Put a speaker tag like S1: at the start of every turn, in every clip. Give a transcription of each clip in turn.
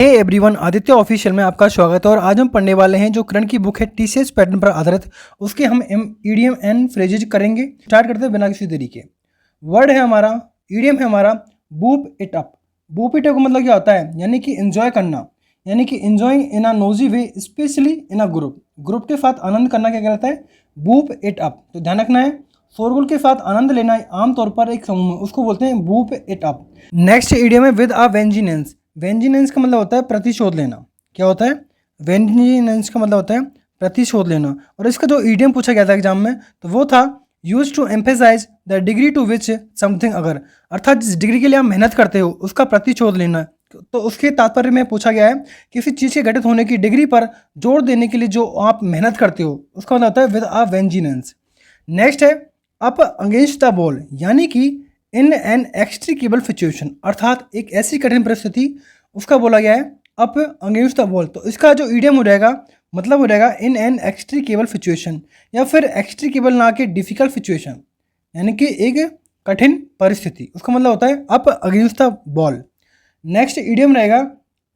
S1: Hey everyone, Aditya official में आपका स्वागत है। और आज हम पढ़ने वाले हैं जो करंट की बुक है टीसीएस पैटर्न पर आधारित, उसके हम ईडीएम एंड फ्रेजेज करेंगे। स्टार्ट करते हैं बिना किसी देरी के। वर्ड है हमारा, ईडीएम है हमारा boop it up. Boop it up का मतलब क्या होता है, यानी कि एंजॉय करना, यानी कि enjoying in a nosy way, specially in a group. Group के साथ आनंद करना क्या कहलाता है, बूप इट अप। तो ध्यान रखना है, शोरगुल के साथ आनंद लेना आमतौर पर एक समूह में, उसको बोलते हैं boop it up. Next EDM है विद अ वेंजिनेंस। वेंजिनेंस का मतलब होता है प्रतिशोध लेना। क्या होता है, वेंजिनेंस का मतलब होता है प्रतिशोध लेना। और इसका जो ईडीएम पूछा गया था एग्जाम में, तो वो था use to emphasise the degree to which something अगर, अर्थात जिस डिग्री के लिए आप मेहनत करते हो उसका प्रतिशोध लेना। तो उसके तात्पर्य में पूछा गया है किसी चीज़ के घटित होने की डिग्री पर जोर देने के लिए जो आप मेहनत करते हो उसका मतलब होता है विद अ वेंजिनेंस। नेक्स्ट है अप अगेंस्ट द बॉल, यानी कि इन एन एक्सट्रिकेबल सिचुएशन, अर्थात एक ऐसी कठिन परिस्थिति, उसका बोला गया है अप अगेंस्ट द बॉल। तो इसका जो ईडियम हो जाएगा, मतलब हो जाएगा इन एन एक्सट्रिकेबल सिचुएशन, या फिर एक्सट्रिकेबल ना कि डिफिकल्ट सिचुएशन, यानी कि एक कठिन परिस्थिति, उसका मतलब होता है up against the ball. Next idiom रहेगा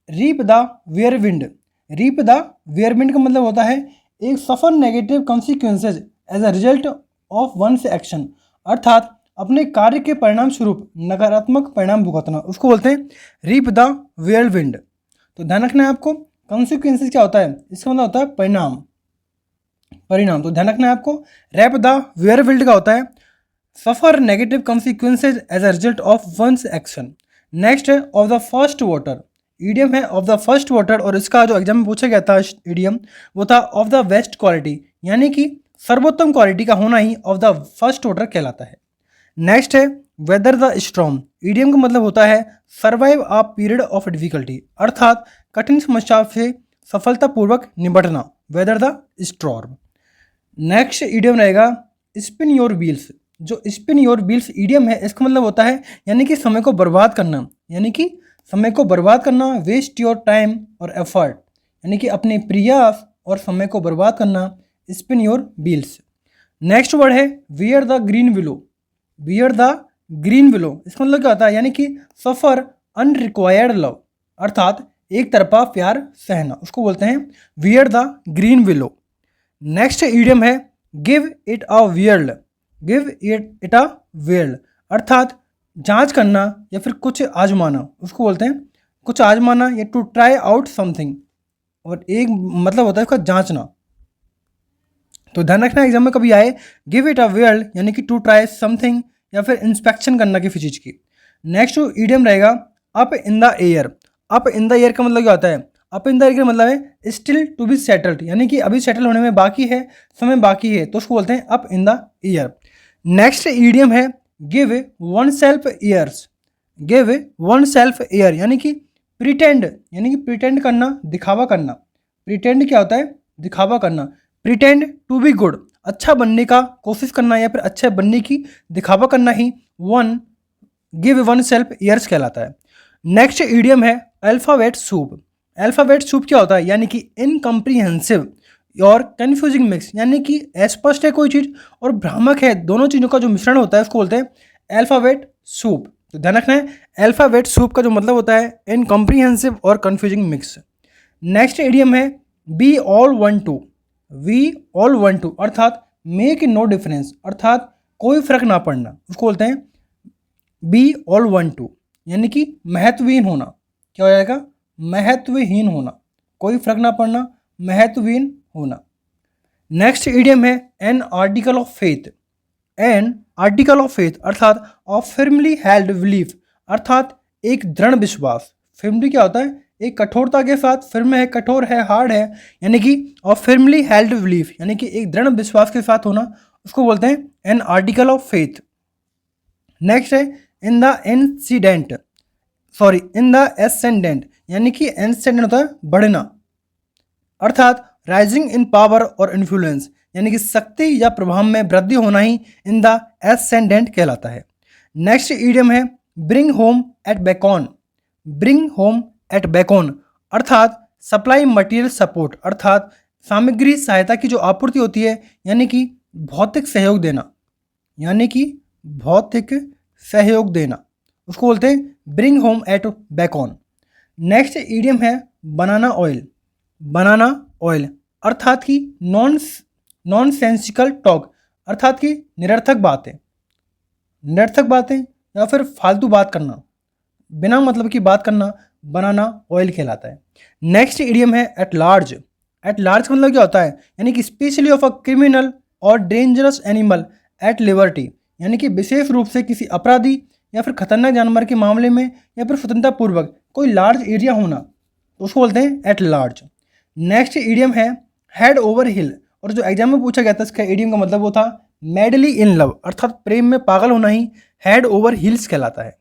S1: reap the whirlwind. Reap the whirlwind का मतलब होता है एक suffer negative consequences as a result of one's action, अर्थात अपने कार्य के परिणाम स्वरूप नकारात्मक परिणाम भुगतना, उसको बोलते हैं रीप द वेयर विंड। तो ध्यान रखना है आपको, कॉन्सिक्वेंसेज क्या होता है, इसका मतलब होता है परिणाम, परिणाम। तो ध्यान रखना है आपको, रैप द वेयर विंड का होता है suffer negative consequences as a result of one's action. Next है of the first water. Idiom है ऑफ द फर्स्ट वाटर, और इसका जो एग्जाम में पूछा गया था ईडियम वो था ऑफ द बेस्ट क्वालिटी, यानी कि सर्वोत्तम क्वालिटी का होना ही ऑफ द फर्स्ट वाटर कहलाता है। नेक्स्ट है वेदर द स्टॉर्म। ईडियम का मतलब होता है survive a period of difficulty, अर्थात कठिन समस्या से सफलतापूर्वक निपटना, whether the storm. Next idiom रहेगा स्पिन योर व्हील्स। जो स्पिन योर व्हील्स ईडियम है, इसका मतलब होता है यानी कि समय को बर्बाद करना, यानी कि समय को बर्बाद करना, वेस्ट योर टाइम और एफर्ट, यानी कि अपने प्रयास और समय को बर्बाद करना, spin your wheels. Next word है wear the green willow. Wear the green willow, इसका मतलब क्या होता है, यानी कि सफर अनरिक्वायर्ड लव, अर्थात एक तरफा प्यार सहना, उसको बोलते हैं wear the green willow. Next idiom है give it a whirl. Give it a whirl, अर्थात जांच करना या फिर कुछ आजमाना, उसको बोलते हैं कुछ आजमाना या टू ट्राई आउट समथिंग, और एक मतलब होता है उसका जांचना। तो ध्यान रखना एग्जाम में कभी आए गिव इट अ व्हर्ल, यानी कि टू ट्राई समथिंग या फिर इंस्पेक्शन करना किसी चीज़ की। नेक्स्ट ईडियम रहेगा up in the air. Up in the air का मतलब क्या होता है, अप इन द एयर का मतलब है स्टिल टू बी सेटल्ड, यानी कि अभी सेटल होने में बाकी है, समय बाकी है, तो उसको बोलते हैं up in the air. Next idiom है give oneself airs. Give oneself air, यानी कि प्रिटेंड, यानी कि प्रिटेंड करना, दिखावा करना। प्रिटेंड क्या होता है, दिखावा करना। प्रिटेंड टू बी गुड, अच्छा बनने का कोशिश करना या फिर अच्छे बनने की दिखावा करना ही वन गिव वन सेल्फ ईयर्स कहलाता है। नेक्स्ट ईडियम है अल्फाबेट सूप। अल्फाबेट सूप क्या होता है, यानी कि इनकम्प्रीहेंसिव और कन्फ्यूजिंग मिक्स, यानी कि अस्पष्ट है कोई चीज़ और भ्रामक है, दोनों चीज़ों का जो मिश्रण होता है उसको बोलते हैं अल्फाबेट सूप। तो ध्यान रखना है अल्फाबेट सूप का जो मतलब होता है इनकम्प्रीहेंसिव और कन्फ्यूजिंग मिक्स। नेक्स्ट ईडियम है be all one to. We all one to, अर्थात मेक नो डिफरेंस, अर्थात कोई फर्क ना पड़ना, उसको बोलते हैं बी ऑल वन टू, यानी कि महत्वहीन होना। क्या हो जाएगा, महत्वहीन होना, कोई फर्क ना पड़ना, महत्वहीन होना। नेक्स्ट ईडियम है N article of faith. N article of faith, अर्थात ऑफ फर्मली हेल्ड बिलीफ, अर्थात एक दृढ़ विश्वास। फर्मली क्या होता है, एक कठोरता के साथ, फर्म है कठोर है, हार्ड है, यानी कि ऑफ फर्मली हेल्ड बिलीफ, यानी कि एक दृढ़ विश्वास के साथ होना, उसको बोलते हैं an article of faith. Next है in the incident, sorry in the ascendant, यानी कि एसेंडेंट होता है बढ़ना, अर्थात राइजिंग इन पावर और इन्फ्लुएंस, यानी कि शक्ति या प्रभाव में वृद्धि होना ही इन द एसेंडेंट कहलाता है। नेक्स्ट ईडियम है bring home at bacon. Bring home at bacon, अर्थात सप्लाई मटेरियल सपोर्ट, अर्थात सामग्री सहायता की जो आपूर्ति होती है, यानी कि भौतिक सहयोग देना, यानी कि भौतिक सहयोग देना, उसको बोलते हैं bring home at bacon. Next idiom है बनाना ऑयल। बनाना ऑयल अर्थात कि नॉन सेंसिकल टॉक, अर्थात कि निरर्थक बातें, निरर्थक बातें या फिर फालतू बात करना, बिना मतलब की बात करना बनाना ऑयल कहलाता है। नेक्स्ट ईडियम है एट लार्ज। एट लार्ज का मतलब क्या होता है, यानी कि स्पेशली ऑफ अ क्रिमिनल और डेंजरस एनिमल एट लिबर्टी, यानी कि विशेष रूप से किसी अपराधी या फिर खतरनाक जानवर के मामले में या फिर स्वतंत्रता पूर्वक कोई लार्ज एरिया होना, तो उसको बोलते हैं एट लार्ज। नेक्स्ट ईडियम है हेड ओवर हिल, और जो एग्जाम में पूछा गया था इसका ईडियम का मतलब वो था मैडली इन लव, अर्थात प्रेम में पागल होना ही हेड ओवर हिल्स कहलाता है।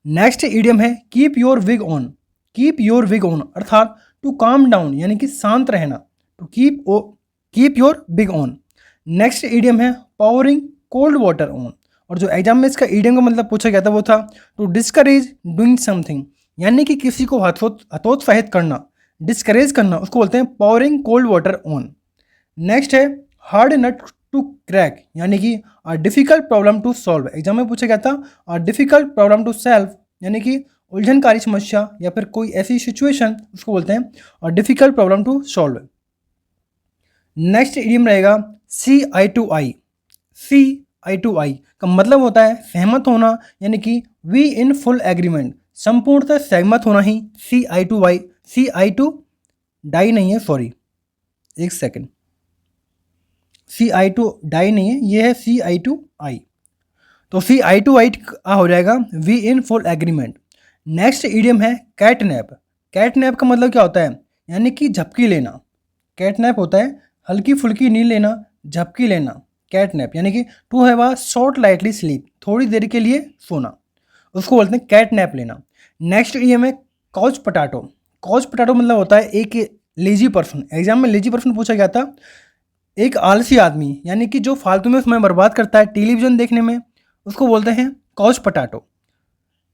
S1: नेक्स्ट ईडियम है keep your wig on. Keep your wig on अर्थात टू काम डाउन, यानी कि शांत रहना, to keep your wig on. Next idiom है पावरिंग कोल्ड वाटर ऑन, और जो एग्जाम में इसका ईडियम का मतलब पूछा गया था वो था टू डिस्करेज डूइंग समथिंग, यानी कि किसी को हतोत्साहित करना, डिस्करेज करना, उसको बोलते हैं powering cold water on. Next है हार्ड नट टू क्रैक, यानी कि a difficult problem to solve. Exam में पूछा गया था a difficult problem to solve, यानी कि उलझनकारी समस्या या फिर कोई ऐसी सिचुएशन, उसको बोलते हैं a difficult problem to solve. Next idiom रहेगा see eye to I. See eye to आई का मतलब होता है सहमत होना, यानी कि वी इन फुल एग्रीमेंट, संपूर्णतः सहमत होना ही see eye to I. See eye to die नहीं है, सॉरी एक second, see eye to die नहीं है, ये है सी आई टू आई, तो सी आई टू आई हो जाएगा we in full agreement. Next idiom है कैटनैप। कैटनैप का मतलब क्या होता है, यानी कि झपकी लेना। कैटनैप होता है हल्की फुल्की नींद लेना, झपकी लेना, कैटनैप, यानी कि to have a short lightly sleep, थोड़ी देर के लिए सोना, उसको बोलते हैं कैटनैप लेना। नेक्स्ट ईडियम है काउच पटाटो। काउच पटाटो मतलब होता है एक लेजी पर्सन। एग्जाम में लेजी पर्सन पूछा गया था, एक आलसी आदमी, यानी कि जो फालतू में समय बर्बाद करता है टेलीविजन देखने में, उसको बोलते हैं काउच पटाटो।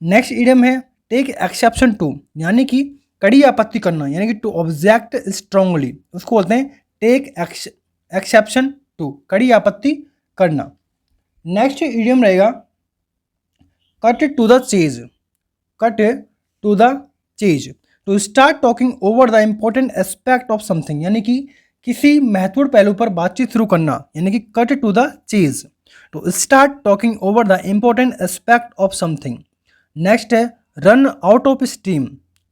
S1: नेक्स्ट इडियम है टेक एक्सेप्शन टू, यानी कि कड़ी आपत्ति करना, यानी कि टू ऑब्जेक्ट स्ट्रांगली, उसको बोलते हैं टेक एक्सेप्शन टू, कड़ी आपत्ति करना। नेक्स्ट इडियम रहेगा cut to the chase. Cut to the chase, to start talking over the important aspect of something, यानी कि किसी महत्वपूर्ण पहलू पर बातचीत शुरू करना, यानी कि cut to the chase, to start talking over the important aspect of something. Next है run out of steam.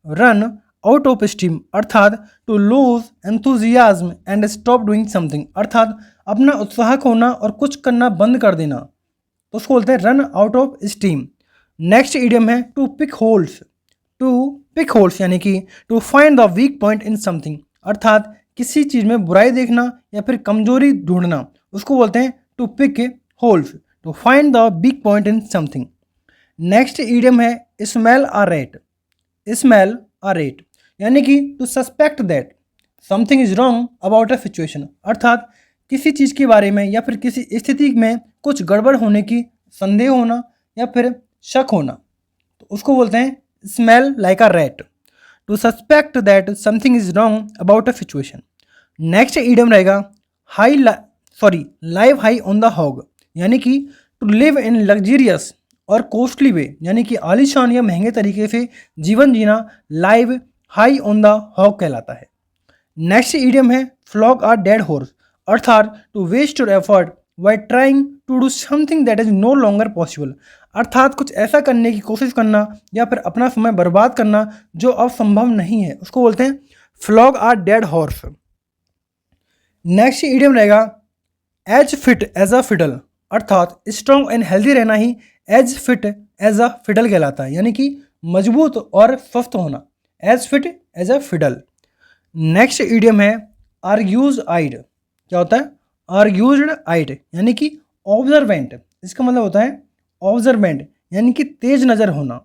S1: Run out of steam अर्थात to lose enthusiasm and stop doing something, अर्थात अपना उत्साह खोना और कुछ करना बंद कर देना, तो उसको बोलते हैं run out of steam. Next idiom है to pick holes. To pick holes यानी कि to find the weak point in something, अर्थात किसी चीज़ में बुराई देखना या फिर कमजोरी ढूंढना, उसको बोलते हैं to pick holes, to find the weak point in something. Next idiom है smell a rat. Smell a rat यानी कि to suspect that something is wrong about a situation, अर्थात किसी चीज़ के बारे में या फिर किसी स्थिति में कुछ गड़बड़ होने की संदेह होना या फिर शक होना, तो उसको बोलते हैं smell like a rat, to suspect that something is wrong about a situation. Next idiom रहेगा live high on the hog, यानी कि टू लिव इन लग्जरियस और कॉस्टली वे, यानी कि आलीशान या महंगे तरीके से जीवन जीना live high on the hog कहलाता है। नेक्स्ट इडियम है फ्लॉग अ डेड हॉर्स, अर्थात to waste your effort by trying to do something that is no longer possible, अर्थात कुछ ऐसा करने की कोशिश करना या फिर अपना समय बर्बाद करना जो अब संभव नहीं है, उसको बोलते हैं flog a dead horse. Next idiom रहेगा as fit as a fiddle, अर्थात स्ट्रॉन्ग एंड हेल्दी रहना ही as fit as a fiddle कहलाता है, यानी कि मजबूत और स्वस्थ होना, as fit as a fiddle. Next idiom है आर्ग्यूज आइड। क्या होता है आर्ग्यूज्ड आइड, यानी कि ऑब्जर्वेंट, इसका मतलब होता है ऑब्जर्वेंट यानी कि तेज नज़र होना,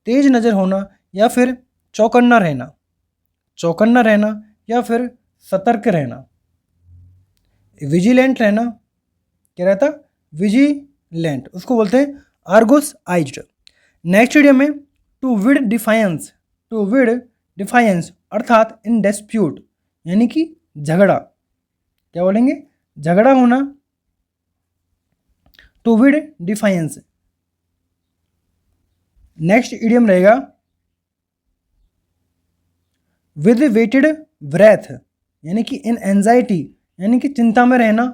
S1: तेज नज़र होना या फिर चौकन्ना रहना, चौकन्ना रहना या फिर सतर्क रहना, विजिलेंट रहना, क्या रहता विजिलेंट, उसको बोलते हैं आर्गुस आइज्ड। नेक्स्ट इडियम है to bid defiance. To bid defiance अर्थात इन डिस्प्यूट, यानी कि झगड़ा, क्या बोलेंगे झगड़ा होना, to bid defiance. Next idiom रहेगा विद वेटेड ब्रेथ यानी कि इन एंजाइटी यानी कि चिंता में रहना,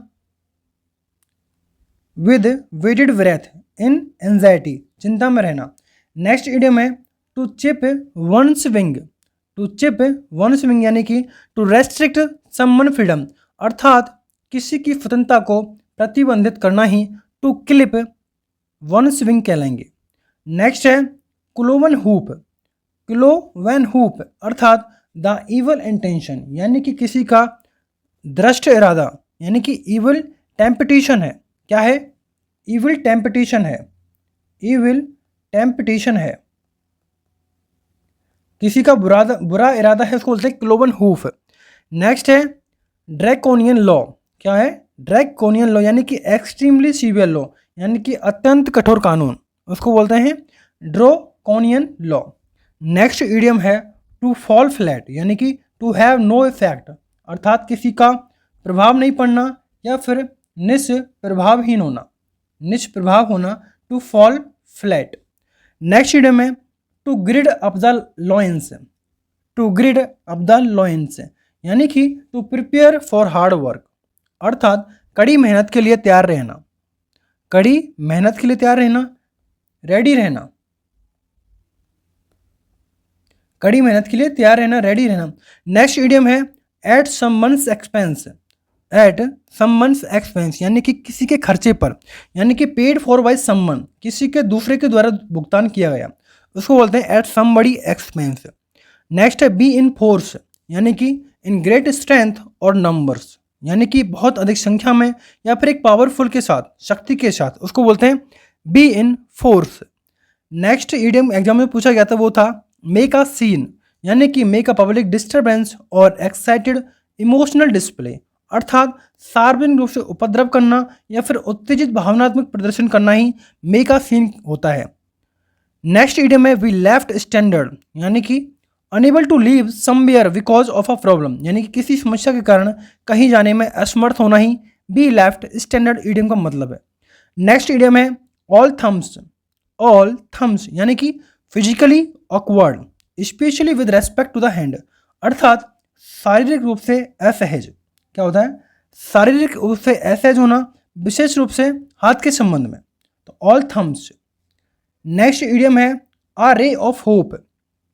S1: with waited breath in anxiety चिंता में रहना। नेक्स्ट इडियम है to chip one's wing, to chip one's wing यानी कि टू रेस्ट्रिक्ट समवन फ्रीडम, अर्थात किसी की स्वतंत्रता को प्रतिबंधित करना ही टू क्लिप वंस विंग कहलाएंगे। नेक्स्ट है क्लोवन हुप, क्लोवन हुप अर्थात द इवल इंटेंशन यानी कि किसी का दृष्ट इरादा यानी कि इवल टेम्पटेशन है। क्या है? इविल टेम्पटेशन है, इविल टेम्पटेशन है, किसी का बुरा इरादा है, उसको बोलते हैं क्लोवन हूफ। नेक्स्ट है ड्रैकोनियन लॉ। क्या है? ड्रैकोनियन लॉ यानी कि एक्सट्रीमली सीवियर लॉ यानी कि अत्यंत कठोर कानून, उसको बोलते हैं ड्रैकोनियन लॉ। नेक्स्ट इडियम है टू फॉल फ्लैट यानी कि टू हैव नो इफेक्ट, अर्थात किसी का प्रभाव नहीं पड़ना या फिर निष्प्रभावहीन होना, निष्प्रभाव होना, to fall flat. Next idiom है to gird up the loins, to gird up the loins यानी कि to prepare for hard work, अर्थात कड़ी मेहनत के लिए तैयार रहना, कड़ी मेहनत के लिए तैयार रहना, रेडी रहना, कड़ी मेहनत के लिए तैयार रहना, रेडी रहना। नेक्स्ट इडियम है at someone's expense, at someone's expense यानी कि किसी के खर्चे पर, यानी कि पेड फॉर बाय समवन, किसी के दूसरे के द्वारा भुगतान किया गया, उसको बोलते हैं एट समबडी एक्सपेंस। नेक्स्ट है बी इन फोर्स यानी कि इन ग्रेट स्ट्रेंथ और नंबर्स यानी कि बहुत अधिक संख्या में या फिर एक पावरफुल के साथ, शक्ति के साथ, उसको बोलते हैं be in force. Next idiom exam में पूछा गया था वो था मेक अ सीन यानी कि मेक अ पब्लिक डिस्टर्बेंस और एक्साइटेड इमोशनल डिस्प्ले, अर्थात सार्वजनिक रूप से उपद्रव करना या फिर उत्तेजित भावनात्मक प्रदर्शन करना ही मेक अ सीन होता है। नेक्स्ट इडियम है वी लेफ्ट स्टैंडर्ड यानी कि unable to leave somewhere because of a problem यानी कि किसी समस्या के कारण कहीं जाने में असमर्थ होना ही बी लेफ्ट स्टैंडर्ड इडियम का मतलब है। नेक्स्ट इडियम है ऑल थम्स, ऑल थम्स यानी कि physically awkward specially with respect to the hand, अर्थात शारीरिक रूप से असहज। क्या होता है? शारीरिक रूप से असहज होना विशेष रूप से हाथ के संबंध में, तो ऑल थम्स। नेक्स्ट इडियम है आ ray of hope,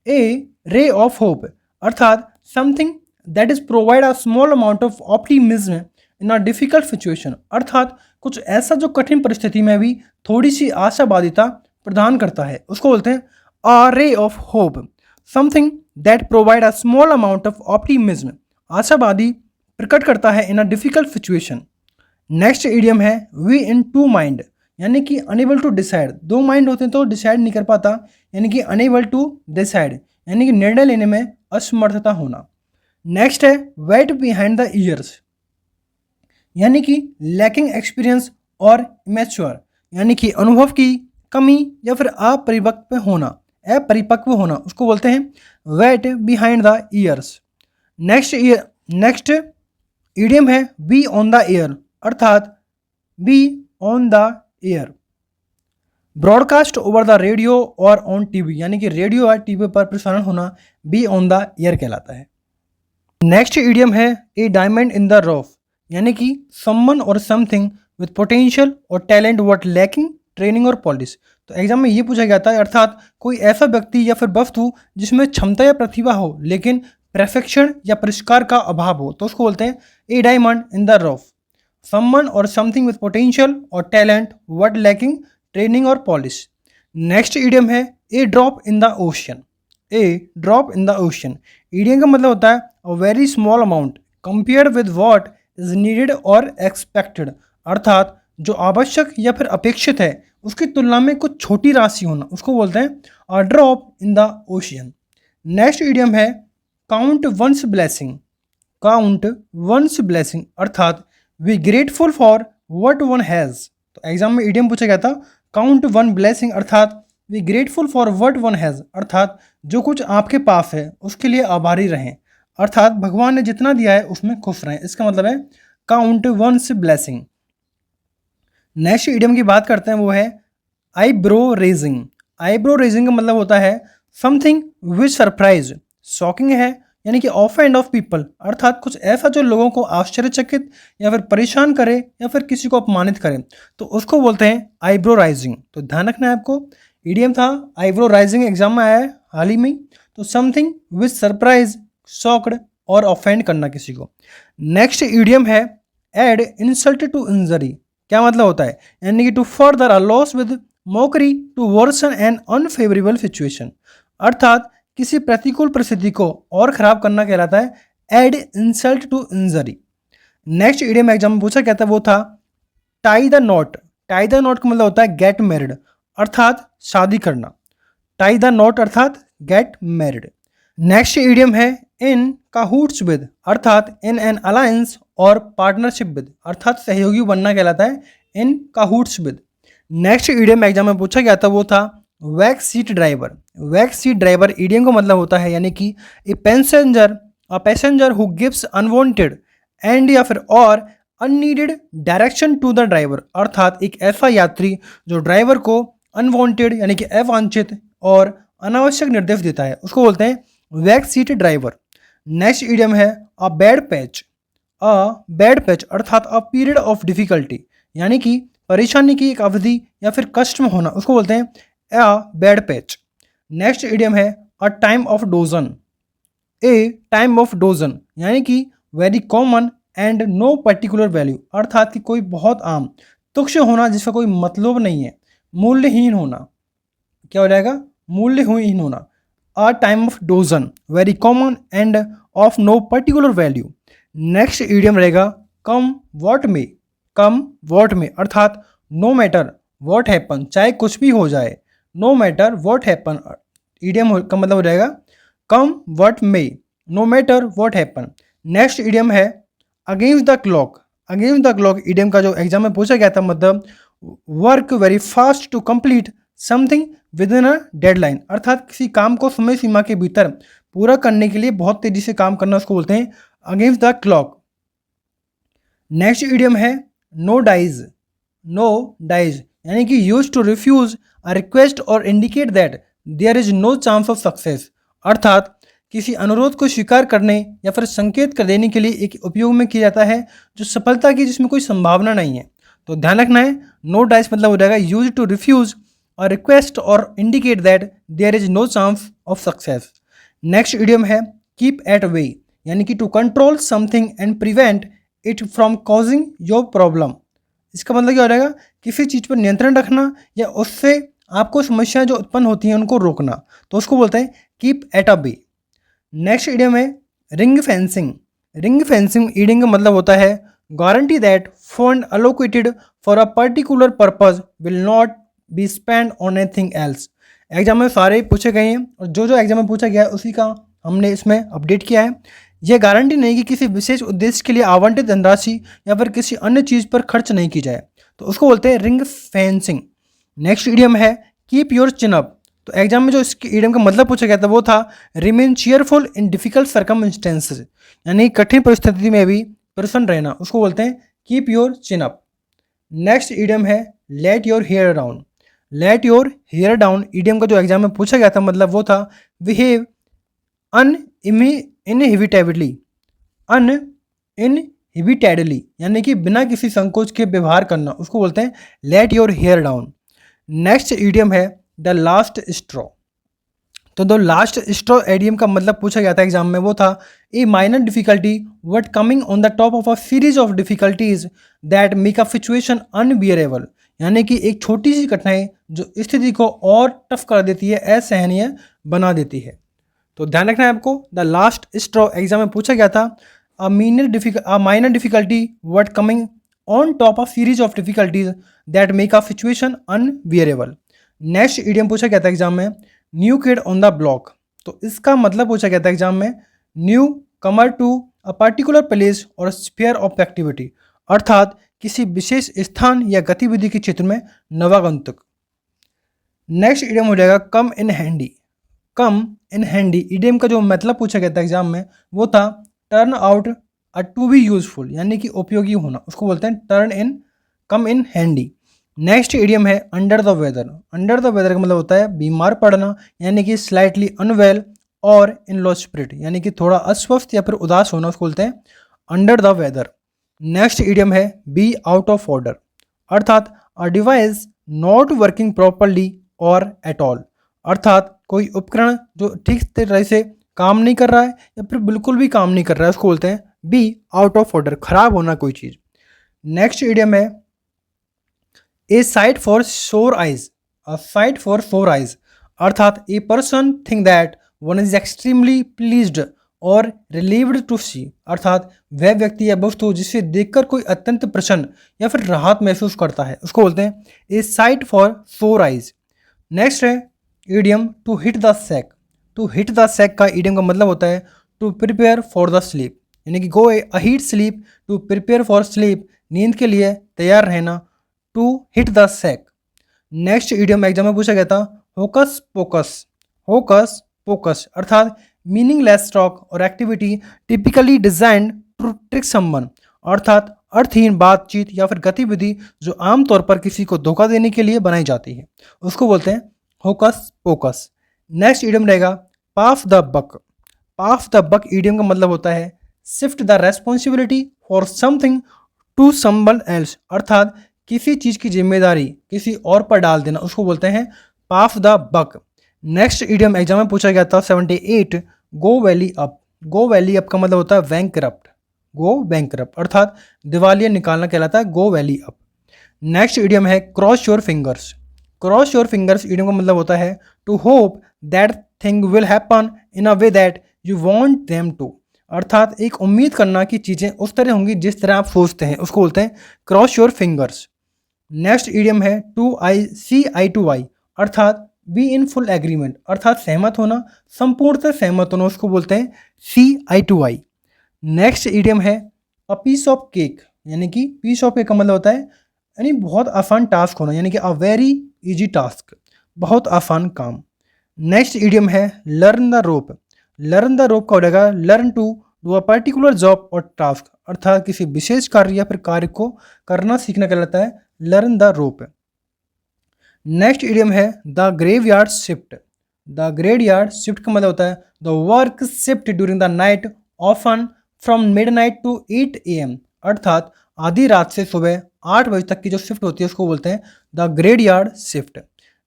S1: a ray of hope अर्थात something that is provide a small amount of optimism in a difficult situation, अर्थात कुछ ऐसा जो कठिन परिस्थिति में भी थोड़ी सी आशावादिता प्रदान करता है, उसको बोलते हैं a ray of hope, something that provide a small amount of optimism, आशावादी प्रकट करता है in a difficult situation. Next idiom है वी इन टू माइंड यानी कि अनेबल टू डिसाइड, दो माइंड होते हैं तो डिसाइड नहीं कर पाता, यानी कि अनेबल टू डिसाइड यानी कि निर्णय लेने में असमर्थता होना। नेक्स्ट है वेट बिहाइंड द ईयर्स यानी कि लैकिंग एक्सपीरियंस और इमेच्योर यानी कि अनुभव की कमी या फिर अपरिपक्व होना, अपरिपक्व होना, उसको बोलते हैं wet behind the ears. Next idiom है बी ऑन द एयर अर्थात be on the air, broadcast over the radio और ऑन टीवी यानी कि रेडियो और टीवी पर प्रसारण होना बी ऑन द एयर कहलाता है। नेक्स्ट इडियम है ए डायमंड इन द रफ यानी कि समवन और समथिंग विद पोटेंशियल और टैलेंट वट लैकिंग ट्रेनिंग और पॉलिश, तो एग्जाम में ये पूछा गया था, अर्थात कोई ऐसा व्यक्ति या फिर वस्तु जिसमें क्षमता या प्रतिभा हो लेकिन प्रशिक्षण या परिष्कार का अभाव हो, तो उसको बोलते हैं a diamond in the rough, someone और समथिंग विद पोटेंशियल और टैलेंट वट लैकिंग ट्रेनिंग और पॉलिश। नेक्स्ट इडियम है a drop in the ocean, a drop in the ocean, idiom का मतलब होता है a very small amount compared with what is needed और expected, अर्थात जो आवश्यक या फिर अपेक्षित है उसकी तुलना में कुछ छोटी राशि होना, उसको बोलते हैं a drop in the ocean. Next idiom है count one's blessing, count one's blessing अर्थात be grateful for what one has, तो एग्जाम में इडियम पूछा गया था काउंट वन ब्लेसिंग अर्थात be grateful for what one has, अर्थात जो कुछ आपके पास है उसके लिए आभारी रहें, अर्थात भगवान ने जितना दिया है उसमें खुश रहें, इसका मतलब है count one's blessing. Next idiom की बात करते हैं वो है आईब्रो रेजिंग, आईब्रो रेजिंग का मतलब होता है समथिंग विच सरप्राइज, शॉकिंग है यानी कि ऑफेंड ऑफ पीपल, अर्थात कुछ ऐसा जो लोगों को आश्चर्यचकित या फिर परेशान करे या फिर किसी को अपमानित करे, तो उसको बोलते हैं आईब्रो राइजिंग। तो ध्यान रखना है आपको, ईडियम था आईब्रो राइजिंग, एग्जाम में आया है हाल ही में। तो समथिंग विच सरप्राइज, शॉक्ड और ऑफेंड करना किसी को। नेक्स्ट ईडियम है एड इंसल्ट टू इंजरी। क्या मतलब होता है, यानी कि to further a loss with mockery to worsen an unfavourable situation, अर्थात किसी प्रतिकूल परिस्थिति को और खराब करना कहलाता है add insult to injury. Next idiom exam में पूछा गया था वो था tie the knot. Tie the knot का मतलब होता है गेट मैरिड, अर्थात शादी करना। टाई द नॉट अर्थात गेट मैरिड। नेक्स्ट ईडियम है इन काहूट्स विद, अर्थात इन एन अलायंस और पार्टनरशिप विद, अर्थात सहयोगी बनना कहलाता है in cahoots with. Next idiom exam में पूछा गया था वो था back seat driver. वैक seat driver idiom का मतलब होता है, यानी कि a passenger who gives unwanted and या फिर और unneeded direction to the driver, अर्थात एक ऐसा यात्री जो ड्राइवर को अनवांटेड यानी कि अवांछित और अनावश्यक निर्देश देता है, उसको बोलते हैं वैक सीट ड्राइवर। नेक्स्ट ईडियम है a bad patch. A bad patch अर्थात अ पीरियड ऑफ डिफिकल्टी, यानी कि परेशानी की एक अवधि या फिर कष्ट में होना, उसको बोलते हैं a bad patch. Next idiom है a time of dozen. A time of dozen यानी कि very common and no particular value, अर्थात कि कोई बहुत आम, तुच्छ होना जिसका कोई मतलब नहीं है, मूल्यहीन होना। क्या हो जाएगा, मूल्यहीन होना। A time of dozen, very common and of no particular value. Next idiom रहेगा कम वॉट में। कम वॉट में अर्थात नो मैटर वॉट हैपन, चाहे कुछ भी हो जाए, no matter what happen. Idiom का मतलब हो जाएगा come what may, no matter what happen. Next idiom है against the clock. Against the clock idiom का जो एग्जाम में पूछा गया था, मतलब work very fast to complete something within a deadline, अर्थात किसी काम को समय सीमा के भीतर पूरा करने के लिए बहुत तेजी से काम करना, उसको बोलते हैं against the clock. Next idiom है नो डाइज। नो डाइज यानी कि use to refuse a request और indicate that there is no chance of success, अर्थात किसी अनुरोध को स्वीकार करने या फिर संकेत कर देने के लिए एक उपयोग में किया जाता है जो सफलता की जिसमें कोई संभावना नहीं है। तो ध्यान रखना है, नो डाइज मतलब हो जाएगा यूज टू रिफ्यूज और रिक्वेस्ट और indicate that there is no chance of success. Next idiom है कीप एट वे, यानी कि to control something and prevent it from causing your problem. इसका मतलब क्या हो जाएगा, किसी चीज़ पर नियंत्रण रखना या उससे आपको समस्याएं जो उत्पन्न होती हैं उनको रोकना, तो उसको बोलते हैं keep at a bay. Next idiom है ring fencing. Ring fencing idiom का मतलब होता है guarantee that fund allocated for a particular purpose will not be spend on anything else. Exam में सारे पूछे गए हैं और जो जो एग्जाम में पूछा गया है उसी का हमने इसमें अपडेट किया है। यह गारंटी नहीं कि किसी विशेष उद्देश्य के लिए आवंटित धनराशि या फिर किसी अन्य चीज़ पर खर्च नहीं की जाए, तो उसको बोलते हैं रिंग फेंसिंग। नेक्स्ट इडियम है कीप योर चिन अप। तो एग्जाम में जो इसके इडियम का मतलब पूछा गया था वो था रिमेन चीयरफुल इन डिफिकल्ट सर्कमस्टेंसेस, यानी कठिन परिस्थिति में भी प्रसन्न रहना, उसको बोलते हैं keep your chin up. Next idiom है let your hair down. Let your hair down idiom का जो एग्जाम में पूछा गया था मतलब वो था बिहेव अनइनहिबिटेबली। अनइनहिबिटेडली यानी कि बिना किसी संकोच के व्यवहार करना, उसको बोलते हैं let your hair down. Next idiom है द लास्ट स्ट्रॉ। तो द लास्ट स्ट्रॉ इडियम का मतलब पूछा गया था एग्जाम में वो था a minor difficulty what coming on the top of a series of difficulties that make a situation unbearable, यानी कि एक छोटी सी कठिनाई जो स्थिति को और टफ कर देती है, असहनीय बना देती है। तो ध्यान रखना है आपको, द लास्ट स्ट्रॉ एग्जाम में पूछा गया था a minor difficulty what coming on top of series of difficulties that make a situation unbearable. Next idiom पूछा गया था एग्जाम में new kid on the block. तो इसका मतलब पूछा गया था एग्जाम में newcomer to a particular place और स्फीयर ऑफ एक्टिविटी, अर्थात किसी विशेष स्थान या गतिविधि के क्षेत्र में नवागंतुक। नेक्स्ट इडियम हो जाएगा come in handy. Come in handy idiom का जो मतलब पूछा गया था एग्जाम में वो था turn out a to be useful, यानी कि उपयोगी होना, उसको बोलते हैं turn in come in handy. Next idiom है under the weather. Under the weather का मतलब होता है बीमार पड़ना, यानी कि स्लाइटली अनवेल और इन लो स्पिरिट, यानी कि थोड़ा अस्वस्थ या फिर उदास होना, उसको बोलते हैं under the weather. Next idiom है बी आउट ऑफ ऑर्डर, अर्थात a device not working properly or at all, अर्थात कोई उपकरण जो ठीक तरह से काम नहीं कर रहा है या फिर बिल्कुल भी काम नहीं कर रहा है, उसको बोलते हैं बी आउट ऑफ ऑर्डर, खराब होना कोई चीज़। नेक्स्ट इडियम है ए sight for sore eyes, a site for sore eyes, अर्थात a person think that one is extremely pleased और रिलीव्ड टू सी, अर्थात वह व्यक्ति या वस्तु जिसे देखकर कोई अत्यंत प्रसन्न या फिर राहत महसूस करता है, उसको बोलते हैं a sight for sore eyes. Next है idiom to hit the sack. To hit the sack का इडियम का मतलब होता है to prepare for the sleep, यानी कि go a hit sleep, to prepare for sleep, नींद के लिए तैयार रहना, to hit the sack. Next idiom exam में पूछा गया था होकस पोकस। होकस पोकस अर्थात मीनिंगलेस टॉक और activity typically designed to trick someone, अर्थात अर्थहीन बातचीत या फिर गतिविधि जो आमतौर पर किसी को धोखा देने के लिए बनाई जाती है, उसको बोलते हैं होकस पोकस। नेक्स्ट इडियम रहेगा pass the buck. Pass the buck idiom का मतलब होता है shift the responsibility for something to someone else, अर्थात किसी चीज़ की जिम्मेदारी किसी और पर डाल देना, उसको बोलते हैं pass the buck. Next idiom exam में पूछा गया था 78 go belly up. Go belly up का मतलब होता है बैंकरप्ट। गो बैंकरप्ट अर्थात दिवालिया निकालना कहलाता है go belly up. Next idiom है cross your fingers. Cross your fingers idiom का मतलब होता है to hope that thing will happen in a way that you want them to, अर्थात एक उम्मीद करना कि चीज़ें उस तरह होंगी जिस तरह आप सोचते हैं, उसको बोलते हैं cross your fingers. Next idiom है to I see eye to eye, अर्थात बी इन फुल एग्रीमेंट, अर्थात सहमत होना, संपूर्णतः सहमत होना, उसको बोलते हैं सी eye to I. Next idiom है अ पीस ऑफ केक, यानी कि पीस ऑफ केक का मतलब होता है यानी बहुत आसान टास्क होना, यानी कि अ वेरी इजी टास्क, बहुत आसान काम। नेक्स्ट इडियम है learn the rope. Learn the rope का हो जाएगा learn to do a particular job or task, अर्थात किसी विशेष कार्य या फिर कार्य को करना सीखना कहलाता है learn the rope. Next idiom है the graveyard shift. The graveyard shift का मतलब होता है the work shift during the night often from midnight to 8 AM, अर्थात आधी रात से सुबह 8 बजे तक की जो शिफ्ट होती है उसको बोलते हैं the graveyard shift.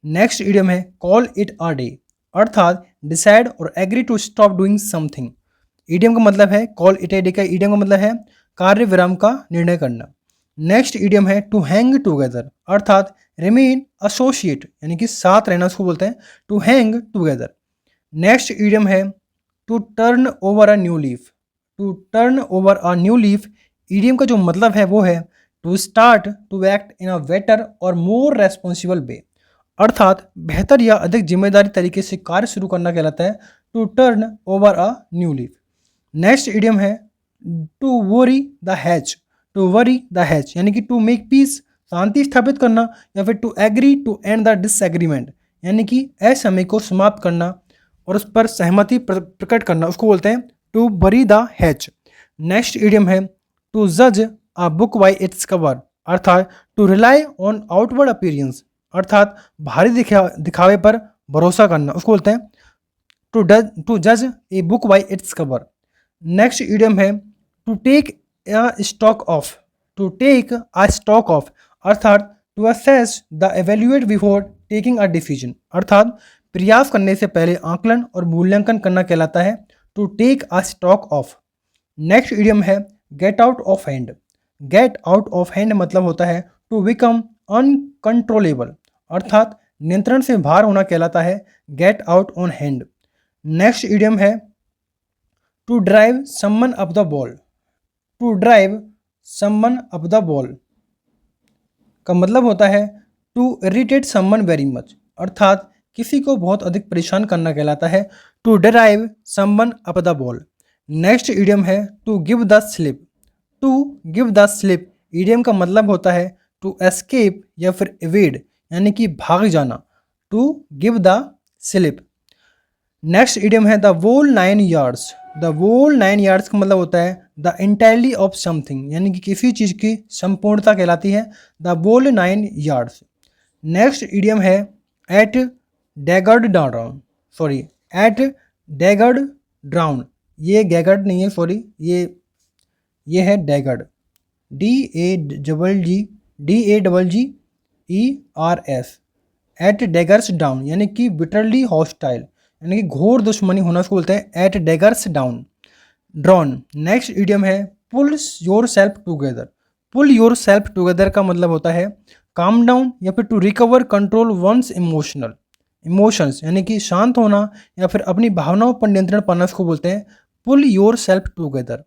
S1: Next idiom है कॉल इट अ डे, अर्थात डिसाइड और agree to stop doing something. Idiom का मतलब है कॉल इट ए डे का इडियम का मतलब है कार्य विराम का निर्णय करना। नेक्स्ट इडियम है टू हैंग टुगेदर, अर्थात रिमेन एसोसिएट, यानी कि साथ रहना, उसको बोलते हैं to hang together. Next idiom है to turn over a new leaf. To turn over a new leaf idiom का जो मतलब है वो है to start to act in a better और मोर रेस्पॉन्सिबल वे, अर्थात बेहतर या अधिक जिम्मेदारी तरीके से कार्य शुरू करना कहलाता है to turn over a new leaf. Next idiom है to bury the hatch. To bury the hatch यानी कि टू मेक पीस, शांति स्थापित करना, या फिर to agree to end the disagreement, यानी कि असमय को समाप्त करना और उस पर सहमति प्रकट करना, उसको बोलते हैं to bury the hatch. Next idiom है टू जज a book by its cover, अर्थात to rely on outward appearance, अर्थात बाहरी दिखावे पर भरोसा करना, उसको बोलते हैं टू जज a book by its cover. Next idiom है to take a stock of. To take a stock of अर्थात to assess the evaluate before taking a decision, अर्थात प्रयास करने से पहले आकलन और मूल्यांकन करना कहलाता है to take a stock of. Next idiom है get out of hand. Get out of hand मतलब होता है टू बिकम अनकंट्रोलेबल, अर्थात नियंत्रण से बाहर होना कहलाता है get out on hand. Next idiom है to drive someone up the wall. To drive someone up the wall का मतलब होता है to irritate someone very much, अर्थात किसी को बहुत अधिक परेशान करना कहलाता है to drive someone up the ball. Next idiom है to give the slip. To give the slip idiom का मतलब होता है टू एस्केप या फिर एवेड, यानी कि भाग जाना, to give the slip. Next idiom है the whole 9 yards. The whole 9 yards का मतलब होता है द इंटायरली ऑफ समथिंग, यानी कि किसी चीज़ की संपूर्णता कहलाती है the whole 9 yards. Next idiom है at daggered down, at daggered, drawn, ये गैगर्ड नहीं है, सॉरी, ये है daggered, DAGGERS, at daggers down, यानी कि बिटरली हॉस्टाइल, यानी कि घोर दुश्मनी होना, उसको बोलते हैं at daggers down. Drawn, next idiom है pull your self together. Pull your self together का मतलब होता है काम डाउन या फिर to recover control one's emotions, यानी कि शांत होना या फिर अपनी भावनाओं पर नियंत्रण पाना, उसको बोलते हैं pull your self together.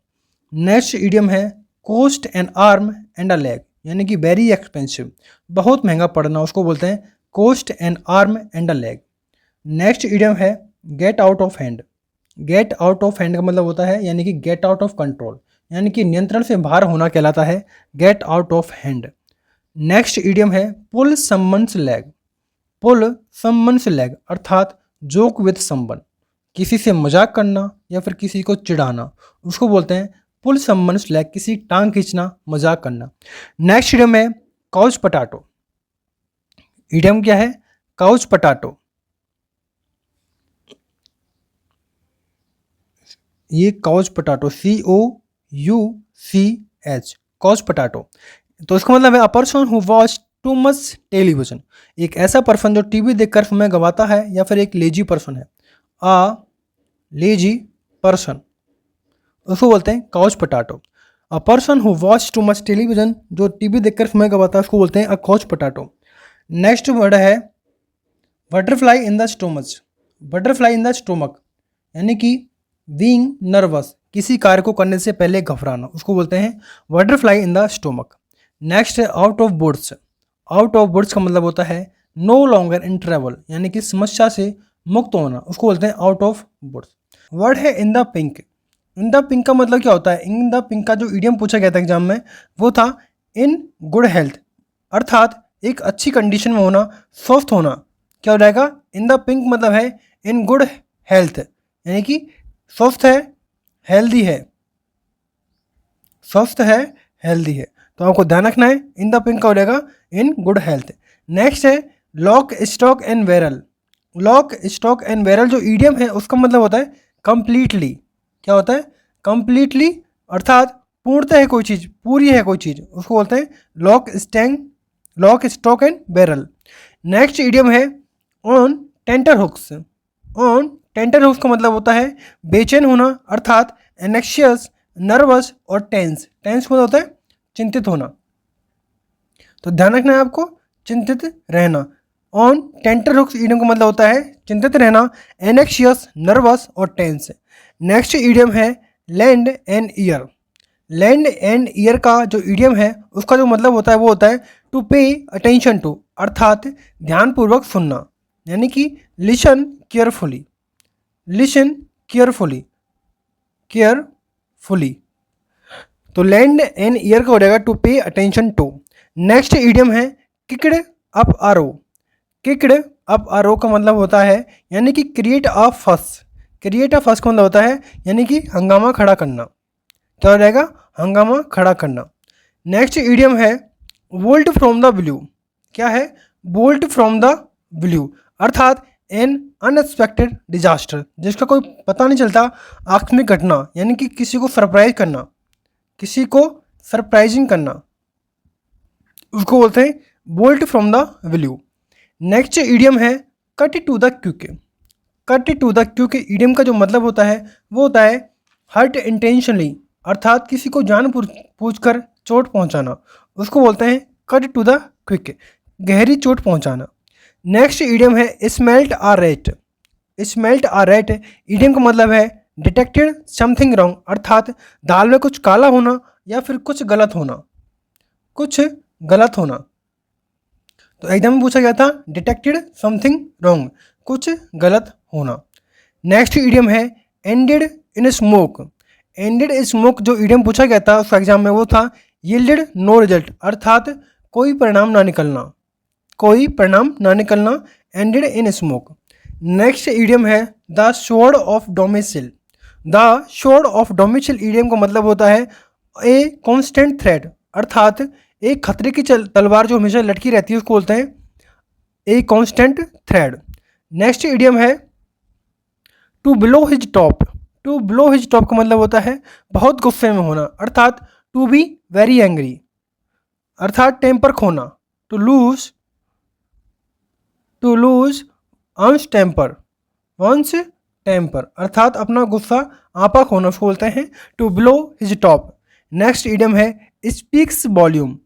S1: Next idiom है cost an arm and a leg, यानी कि वेरी एक्सपेंसिव, बहुत महंगा पड़ना, उसको बोलते हैं cost an arm and a leg. Next idiom है get out of hand. Get out of hand का मतलब होता है यानी कि गेट आउट ऑफ कंट्रोल, यानी कि नियंत्रण से बाहर होना कहलाता है get out of hand. Next idiom है पुल समवन्स लेग। पुल समवन्स लेग अर्थात जोक विद समवन, किसी से मजाक करना या फिर किसी को चिढ़ाना, उसको बोलते हैं पुल समवन्स लेग, किसी टांग खींचना, मजाक करना। नेक्स्ट इडियम है काउच पटाटो। इडियम क्या है? Couch potato. ये couch potato, COUCH, couch potato. तो इसका मतलब है a person who watch too much television, एक ऐसा पर्सन जो टीवी देखकर समय गवाता है या फिर एक लेजी पर्सन है, अ लेजी पर्सन, उसको बोलते हैं couch potato. A person who watch too much television, जो टीवी देखकर समय गवाता है, उसको बोलते हैं a couch potato. Next word है butterfly in the stomach. Butterfly in the stomach, यानी कि बीइंग नर्वस, किसी कार्य को करने से पहले घबराना, उसको बोलते हैं butterfly in the stomach. Next है out of buds. Out of buds का मतलब होता है नो लॉन्गर इन ट्रेवल, यानी कि समस्या से मुक्त होना, उसको बोलते हैं आउट ऑफ बुड्स। वर्ड है in the pink. In the pink का मतलब क्या होता है? इन द पिंक का जो इडियम पूछा गया था एग्जाम में वो था इन गुड हेल्थ, अर्थात एक अच्छी कंडीशन में होना, स्वस्थ होना। क्या हो जाएगा? इन द पिंक मतलब है इन गुड हेल्थ, यानी कि स्वस्थ है, हेल्दी है, स्वस्थ है, हेल्दी है। तो आपको ध्यान रखना है इन द पिंक का हो जाएगा इन गुड हेल्थ। नेक्स्ट है lock stock and barrel. Lock stock and barrel जो ईडियम है उसका मतलब होता है कंप्लीटली। क्या होता है? कंप्लीटली, अर्थात पूर्णतः है कोई चीज़, पूरी है कोई चीज़, उसको बोलते हैं lock stock and barrel. Next idiom है on tenterhooks. On tenterhooks का मतलब होता है बेचैन होना, अर्थात एनेक्शियस, नर्वस और टेंस। टेंस का मतलब होता है चिंतित होना, तो ध्यान रखना है आपको, चिंतित रहना। ऑन टेंटर हुक्स ईडियम का मतलब होता है चिंतित रहना, एनेक्शियस, नर्वस और टेंस। नेक्स्ट ईडियम है land an year. Land an ear का जो ईडियम है उसका जो मतलब होता है वो होता है टू पे अटेंशन टू, अर्थात ध्यानपूर्वक सुनना, यानी कि listen carefully, listen carefully, carefully. तो लैंड एंड ईयर का हो जाएगा to pay attention to. Next idiom है kicked up a row. Kicked up a row का मतलब होता है यानी कि क्रिएट अ फस। क्रिएट अ फस का मतलब होता है यानी कि हंगामा खड़ा करना। क्या हो जाएगा? हंगामा खड़ा करना। नेक्स्ट ईडियम है बोल्ट फ्रॉम द ब्लू। क्या है? बोल्ट फ्रॉम द ब्लू, अर्थात एन अनएक्सपेक्टेड डिजास्टर, जिसका कोई पता नहीं चलता, आकस्मिक घटना, यानी कि किसी को सरप्राइज करना, किसी को सरप्राइजिंग करना, उसको बोलते हैं bolt from the blue. Next idiom है cut to the quick. Cut to the quick idiom का जो मतलब होता है वो होता है हर्ट इंटेंशनली, अर्थात किसी को जान पूछ कर चोट पहुंचाना, उसको बोलते हैं कट टू द क्विक, गहरी चोट पहुंचाना। नेक्स्ट ईडियम है स्मेल्ट आ रेट। स्मेल्ट आ रेट ईडियम का मतलब है डिटेक्टेड समथिंग रॉन्ग, अर्थात दाल में कुछ काला होना या फिर कुछ गलत होना, कुछ गलत होना। तो एग्जाम में पूछा गया था डिटेक्टेड समथिंग रॉन्ग, कुछ गलत होना। नेक्स्ट ईडियम है ended in smoke. Ended in smoke जो ईडियम पूछा गया था उस एग्जाम में वो था यील्डेड नो रिजल्ट, अर्थात कोई परिणाम ना निकलना, कोई परिणाम ना निकलना, ended in smoke. Next idiom है the sword of Damocles. The sword of Damocles idiom का मतलब होता है ए कॉन्स्टेंट थ्रेड, अर्थात एक खतरे की तलवार जो हमेशा लटकी रहती है उसको बोलते हैं a constant thread. Next idiom है to blow his top. To blow his top का मतलब होता है बहुत गुस्से में होना, अर्थात टू बी वेरी एंग्री, अर्थात टेम्पर खोना। To lose one's temper, one's temper अर्थात अपना गुस्सा आपा खोना, उसको बोलते हैं to blow his top. Next idiom है स्पीक्स वॉल्यूम।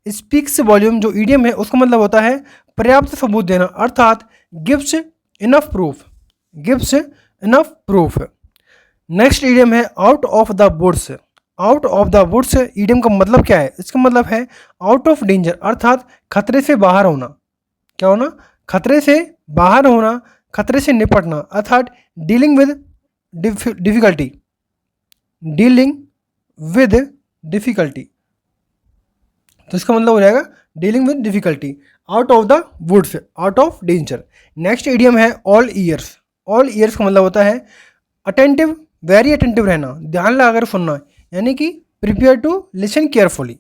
S1: स्पीक्स वॉल्यूम जो ईडियम है उसका मतलब होता है पर्याप्त सबूत देना, अर्थात gives enough proof, gives enough proof. Next idiom है out of the woods. Out of the woods idiom का मतलब क्या है? इसका मतलब है आउट ऑफ डेंजर, अर्थात खतरे से बाहर होना। क्या होना? खतरे से बाहर होना, खतरे से निपटना, अर्थात dealing with difficulty, dealing with difficulty. तो इसका मतलब हो जाएगा dealing with difficulty. Out of the woods, out of danger. Next idiom है ऑल ईयर्स। ऑल ईयर्स का मतलब होता है अटेंटिव, वेरी अटेंटिव रहना, ध्यान लगाकर सुनना, यानी कि prepare to listen carefully.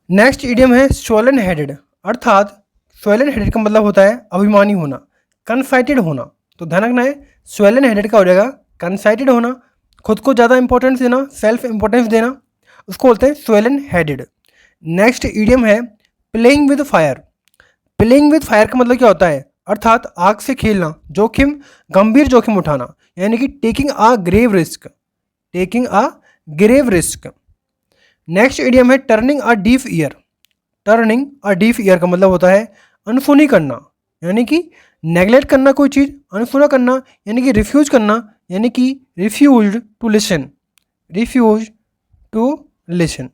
S1: Next idiom है स्वोलन हेडेड, अर्थात स्वोलन हेडेड का मतलब होता है अभिमानी होना, कन्फाइटेड होना। तो ध्यान रखना है स्वोलन हेडेड का हो जाएगा कन्फाइटेड होना, खुद को ज़्यादा इंपॉर्टेंस देना, सेल्फ इंपॉर्टेंस देना, उसको बोलते हैं स्वोलन हेडेड। नेक्स्ट ईडियम है playing with fire. Playing with fire का मतलब क्या होता है? अर्थात आग से खेलना, जोखिम, गंभीर जोखिम उठाना, यानी कि taking a grave risk, taking a grave risk. Next idiom है turning a deaf ear. Turning a deaf ear का मतलब होता है अनसुनी करना, यानी कि नेगलेक्ट करना कोई चीज़, अनसुना करना यानी कि रिफ्यूज करना, यानी कि refuse to listen, refuse to listen.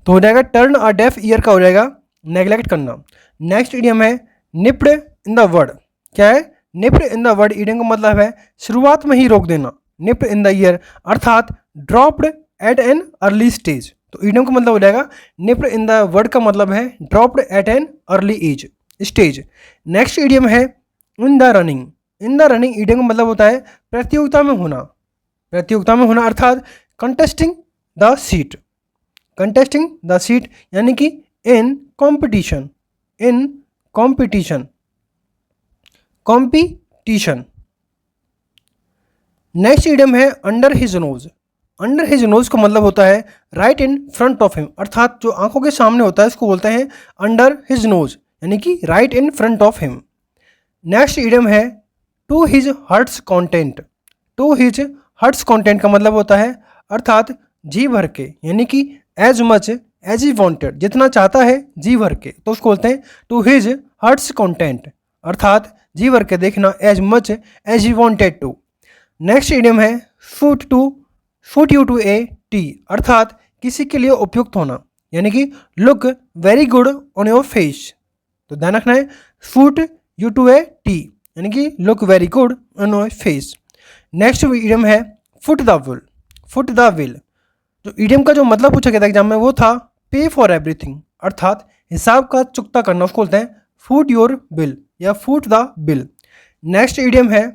S1: तो हो जाएगा टर्न अ डेफ ईयर का हो जाएगा नेगलेक्ट करना। नेक्स्ट ईडियम है निप्ड इन द वर्ड। क्या है? Nipped in the word idiom का मतलब है शुरुआत में ही रोक देना, निप्ड इन द ईयर अर्थात dropped at an early stage. तो ईडियम का मतलब हो जाएगा निप्ड इन द वर्ड का मतलब है dropped at an early age stage. Next idiom है in the running. In the running idiom का मतलब होता है प्रतियोगिता में होना, प्रतियोगिता में होना अर्थात contesting the seat, contesting the seat यानी कि in competition, in competition, competition. Next idiom है under his nose. Under his nose का मतलब होता है right in front of him, अर्थात जो आंखों के सामने होता है इसको बोलते हैं अंडर हिज नोज, यानी कि right in front of him. Next idiom है to his heart's content. To his heart's content का मतलब होता है अर्थात जी भर के, यानी कि एज मच एज ही वॉन्टेड, जितना चाहता है जी भर के, तो उसको बोलते हैं टू हिज हार्ट्स कंटेंट, अर्थात जी भर के देखना, as much as he wanted to. Next idiom है suit you to a T, अर्थात किसी के लिए उपयुक्त होना, यानी कि look very good on your face. तो ध्यान रखना है suit you to a T यानी कि look very good on your face. Next idiom है foot the bill. Foot the bill जो ईडियम का जो मतलब पूछा गया था एग्जाम में वो था पे फॉर एवरीथिंग, अर्थात हिसाब का चुकता करना, उसको बोलते हैं फूट योर बिल या foot the bill. Next idiom है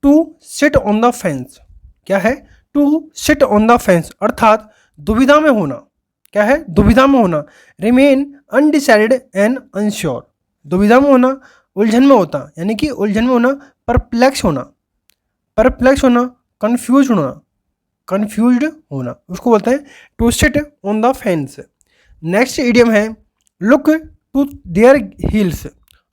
S1: to sit on the fence. क्या है? To sit on the fence अर्थात दुविधा में होना। क्या है? दुविधा में होना। रिमेन अनडिसाइडेड एंड अनश्योर, दुविधा में होना, उलझन में होता, यानी कि उलझन में होना, परप्लेक्स होना, परप्लेक्स होना, कन्फ्यूज होना, कन्फ्यूज्ड होना, उसको बोलते हैं to sit on the fence. Next idiom है look to their heels.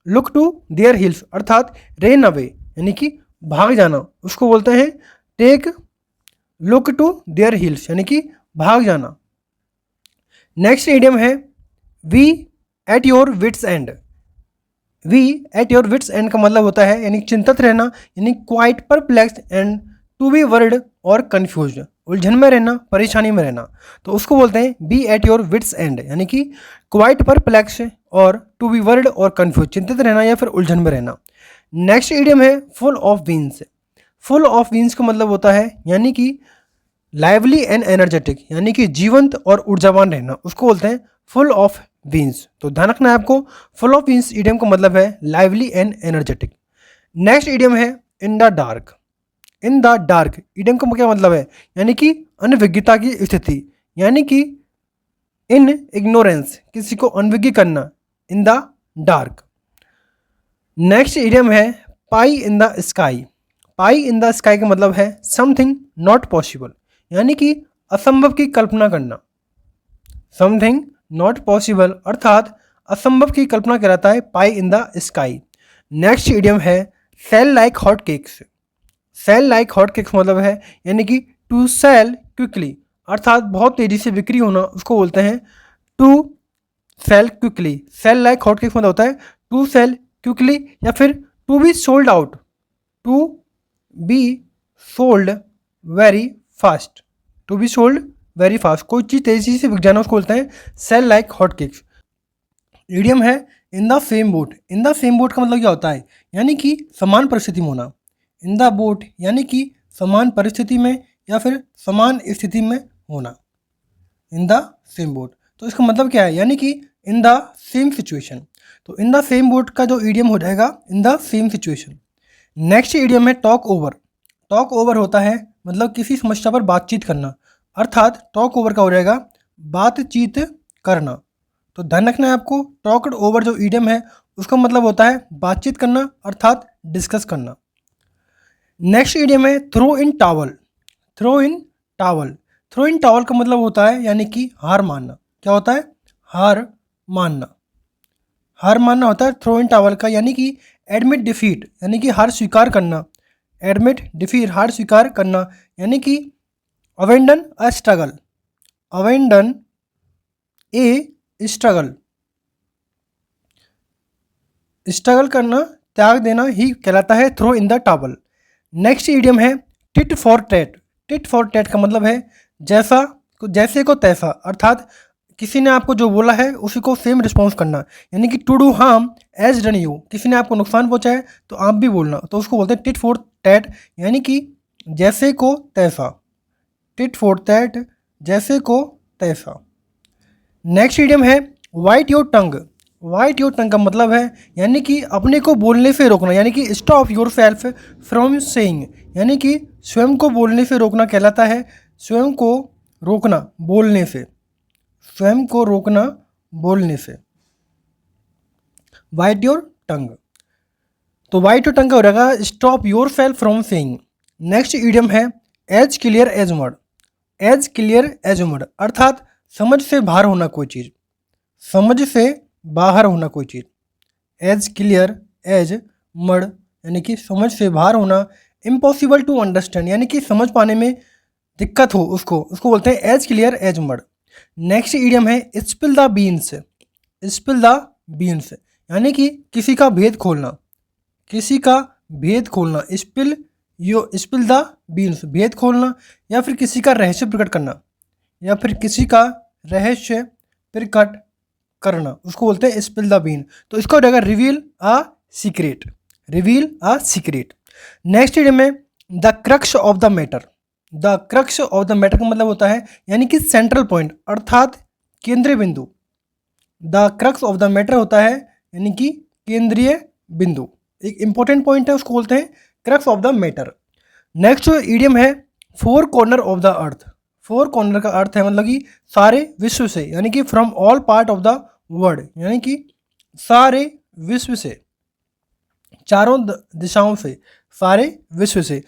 S1: Look to their heels अर्थात रेन अवे, यानी कि भाग जाना, उसको बोलते हैं take look to their heels, यानी कि भाग जाना। नेक्स्ट ईडियम है be at your wits end. Be at your wits end का मतलब होता है यानी चिंतित रहना, यानी quite perplexed and to be worried और कन्फ्यूज्ड, उलझन में रहना, परेशानी में रहना, तो उसको बोलते हैं be at your wits end, यानी कि क्वाइट परप्लेक्स और टू बी वर्ड और कन्फ्यूज, चिंतित रहना या फिर उलझन में रहना। नेक्स्ट ईडियम है full of whims. Full of whims का मतलब होता है यानी कि लाइवली एंड एनर्जेटिक, यानी कि जीवंत और ऊर्जावान रहना, उसको बोलते हैं फुल ऑफ विंस। तो ध्यान रखना है आपको, फुल ऑफ विंस ईडियम का मतलब है lively and energetic. Next idiom है in the dark. In the dark idiom का क्या मतलब है? यानी कि अनभिज्ञता की स्थिति, यानी कि इन इग्नोरेंस, किसी को अनभिज्ञ करना, in the dark. Next idiom है pie in the sky. Pie in the sky का मतलब है समथिंग नॉट पॉसिबल, यानी कि असंभव की कल्पना करना। समथिंग नॉट पॉसिबल अर्थात असंभव की कल्पना कहलाता है pie in the sky. Next idiom है sell like hot cakes. Sell like hot cakes मतलब है यानी कि टू सेल क्विकली अर्थात बहुत तेजी से बिक्री होना, उसको बोलते हैं to sell quickly. Sell like hot cakes मतलब होता है टू सेल क्विकली या फिर to be sold out, to be sold very fast, to be sold very fast. कोई चीज़ तेजी से बिक जाना उसको बोलते हैं sell like hot cakes. Idiom है in the same boat. In the same boat का मतलब क्या होता है, यानी कि समान परिस्थिति में होना। इन द बोट यानी कि समान परिस्थिति में या फिर समान स्थिति में होना। इन द सेम बोट, तो इसका मतलब क्या है, यानी कि इन द सेम सिचुएशन। तो इन द सेम बोट का जो इडियम हो जाएगा इन the same situation. Next idiom है टॉक ओवर। टॉक ओवर होता है मतलब किसी समस्या पर बातचीत करना, अर्थात टॉक ओवर का हो जाएगा बातचीत करना। तो ध्यान रखना है आपको, टॉक्ड ओवर जो इडियम है उसका मतलब होता है बातचीत करना अर्थात डिस्कस करना। नेक्स्ट इडियम है throw in towel. Throw in towel, throw in towel का मतलब होता है यानी कि हार मानना। क्या होता है, हार मानना। हार मानना होता है थ्रो इन टावल का, यानी कि एडमिट डिफीट यानी कि हार स्वीकार करना। एडमिट डिफीट हार स्वीकार करना, यानी कि abandon a struggle. Abandon a struggle, struggle करना त्याग देना ही कहलाता है throw in the towel. Next idiom है tit for tat. Tit for tat का मतलब है जैसा जैसे को तैसा, अर्थात किसी ने आपको जो बोला है उसी को सेम रिस्पॉन्स करना, यानी कि to do harm as done you. किसी ने आपको नुकसान पहुंचाया तो आप भी बोलना, तो उसको बोलते हैं टिट फॉर टैट, यानी कि जैसे को तैसा। टिट फॉर टैट, जैसे को तैसा। नेक्स्ट इडियम है white your tongue. White your tongue का मतलब है यानी कि अपने को बोलने से रोकना, यानी कि stop yourself from saying, यानी कि स्वयं को बोलने से रोकना कहलाता है स्वयं को रोकना बोलने से, स्वयं को रोकना बोलने से। वाइट योर टंग, तो वाइट योर टंग का हो रहेगा stop yourself from saying. Next idiom है as clear as mud. As clear as mud अर्थात समझ से बाहर होना कोई चीज़, समझ से बाहर होना कोई चीज़। एज क्लियर एज मड यानी कि समझ से बाहर होना। इम्पॉसिबल टू अंडरस्टैंड यानी कि समझ पाने में दिक्कत हो, उसको बोलते हैं as clear as mud. Next idiom है spill the beans. Spill the beans यानी कि किसी का भेद खोलना, किसी का भेद खोलना। स्पिल द बीन्स, भेद खोलना या फिर किसी का रहस्य प्रकट करना, या फिर किसी का रहस्य प्रकट करना, उसको बोलते हैं स्पिल द बीन। तो इसका हो जाएगा reveal a secret. Reveal a secret. Next idiom है the crux of the matter. The crux of the matter का मतलब होता है यानी कि सेंट्रल पॉइंट अर्थात केंद्रीय बिंदु। The crux of the matter होता है यानी कि केंद्रीय बिंदु, एक इंपॉर्टेंट पॉइंट है, उसको बोलते हैं crux of the matter. Next idiom है four corner of the earth. Four corner का अर्थ है मतलब कि सारे विश्व से, यानी कि from all part of the world, यानी कि सारे विश्व से, चारों दिशाओं से, सारे विश्व से।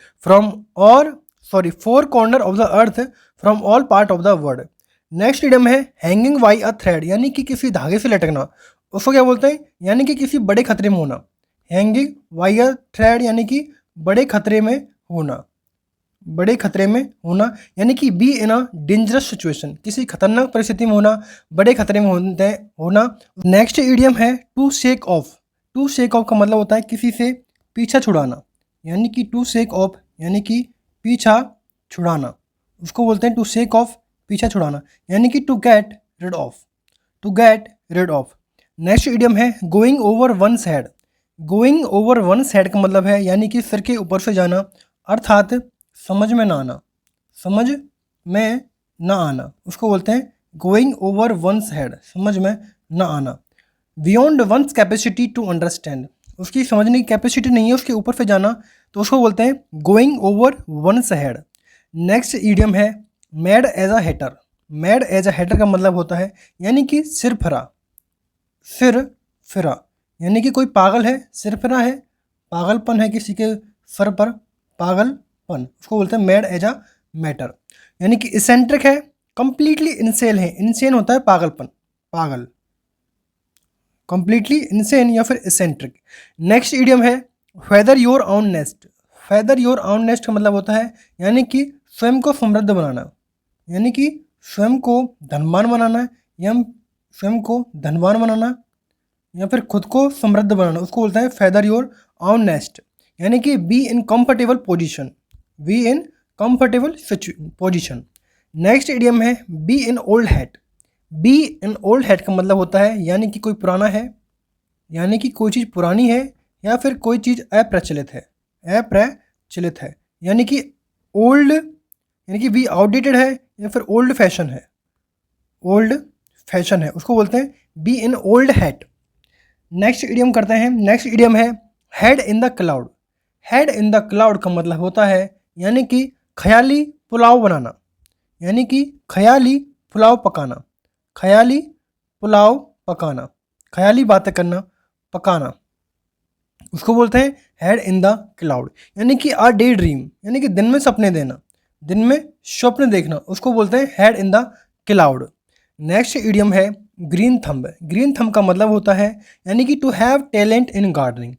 S1: Four corner of the earth from all part of the world. Next idiom है हैंगिंग बाई अ थ्रेड, यानी कि किसी धागे से लटकना, उसको क्या बोलते हैं, यानी कि किसी बड़े खतरे में होना। हैंगिंग बाई अ थ्रेड यानी कि बड़े खतरे में होना, बड़े खतरे में होना, यानी कि be in a dangerous situation, किसी खतरनाक परिस्थिति में होना, बड़े खतरे में होना। नेक्स्ट इडियम है to shake off. To shake off का मतलब होता है किसी से पीछा छुड़ाना, यानी कि टू शेक ऑफ यानी कि पीछा छुड़ाना, उसको बोलते हैं टू शेक ऑफ, पीछा छुड़ाना, यानी कि to get rid of, to get rid of. Next idiom है going over one's head. Going over one's head का मतलब है यानी कि सिर के ऊपर से जाना, अर्थात समझ में ना आना, समझ में ना आना, उसको बोलते हैं गोइंग ओवर वंस हेड, समझ में ना आना। Beyond one's capacity to understand, उसकी समझने की कैपेसिटी नहीं है, उसके ऊपर से जाना, तो उसको बोलते हैं going over one's head. Next idiom है mad as a hatter. Mad as a hatter का मतलब होता है यानी कि सिर फिरा यानी कि कोई पागल है, सिर फिरा है, पागलपन है किसी के सर पर पागलपन, उसको बोलते हैं मैड एज अ मैटर। यानी कि इसेंट्रिक है, कंप्लीटली इनसेन है, इनसेन होता है पागलपन, पागल, कंप्लीटली इनसेन या फिर इसेंट्रिक। नेक्स्ट इडियम है feather your on nest. Feather your on nest का मतलब होता है यानी कि स्वयं को समृद्ध बनाना, यानी कि स्वयं को धनवान बनाना, या स्वयं को धनवान बनाना या फिर खुद को समृद्ध बनाना, उसको बोलते हैं फेदर योर ऑन नेस्ट। यानी कि be in comfortable position, be in comfortable position. Next idiom है be in old hat. Be in old hat का मतलब होता है यानी कि कोई पुराना है, यानी कि कोई चीज़ पुरानी है या फिर कोई चीज़ अप्रचलित है, अप्रचलित है, यानी कि ओल्ड, यानी कि बी आउटडेटेड है या फिर ओल्ड फैशन है, ओल्ड फैशन है, उसको बोलते हैं B in old hat. Next idiom करते हैं। नेक्स्ट इडियम है head in the cloud. Head in the cloud का मतलब होता है यानी कि ख्याली पुलाव बनाना, यानी कि ख्याली पुलाव पकाना, ख्याली पुलाव पकाना, ख्याली बातें करना, पकाना, उसको बोलते हैं हेड इन द क्लाउड। यानी कि आ डे ड्रीम, यानी कि दिन में सपने देना, दिन में स्वप्न देखना, उसको बोलते हैं head in the cloud. Next idiom है ग्रीन थंब। ग्रीन थंब का मतलब होता है यानी कि to have talent in gardening,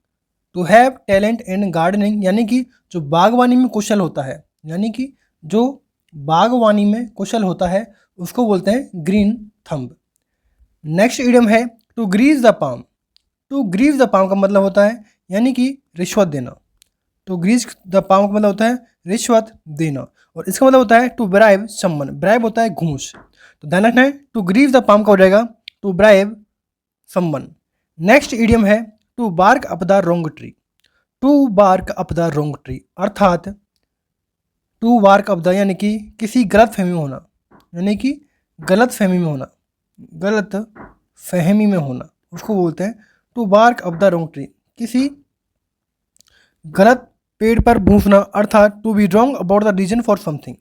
S1: to have talent in gardening, यानी कि जो बागवानी में कुशल होता है, यानी कि जो बागवानी में कुशल होता है उसको बोलते हैं ग्रीन थंब। नेक्स्ट इडियम है to grease the palm. To grease the palm का मतलब होता है यानी कि रिश्वत देना, टू ग्रीज द पाम का मतलब होता है रिश्वत देना, और इसका मतलब होता है टू ब्राइब समवन। ब्राइब होता है घूस, तो ध्यान रखना है टू ग्रीव द पाम का हो जाएगा to bribe someone. Next idiom है to bark up the wrong tree. To bark up the wrong tree अर्थात टू बार्क अप द यानी कि किसी गलत फहमी में होना, यानी कि गलत फहमी में होना, गलत फहमी में होना, उसको बोलते हैं to bark up the wrong tree, किसी गलत पेड़ पर भूंसना, अर्थात to be wrong about the reason for something,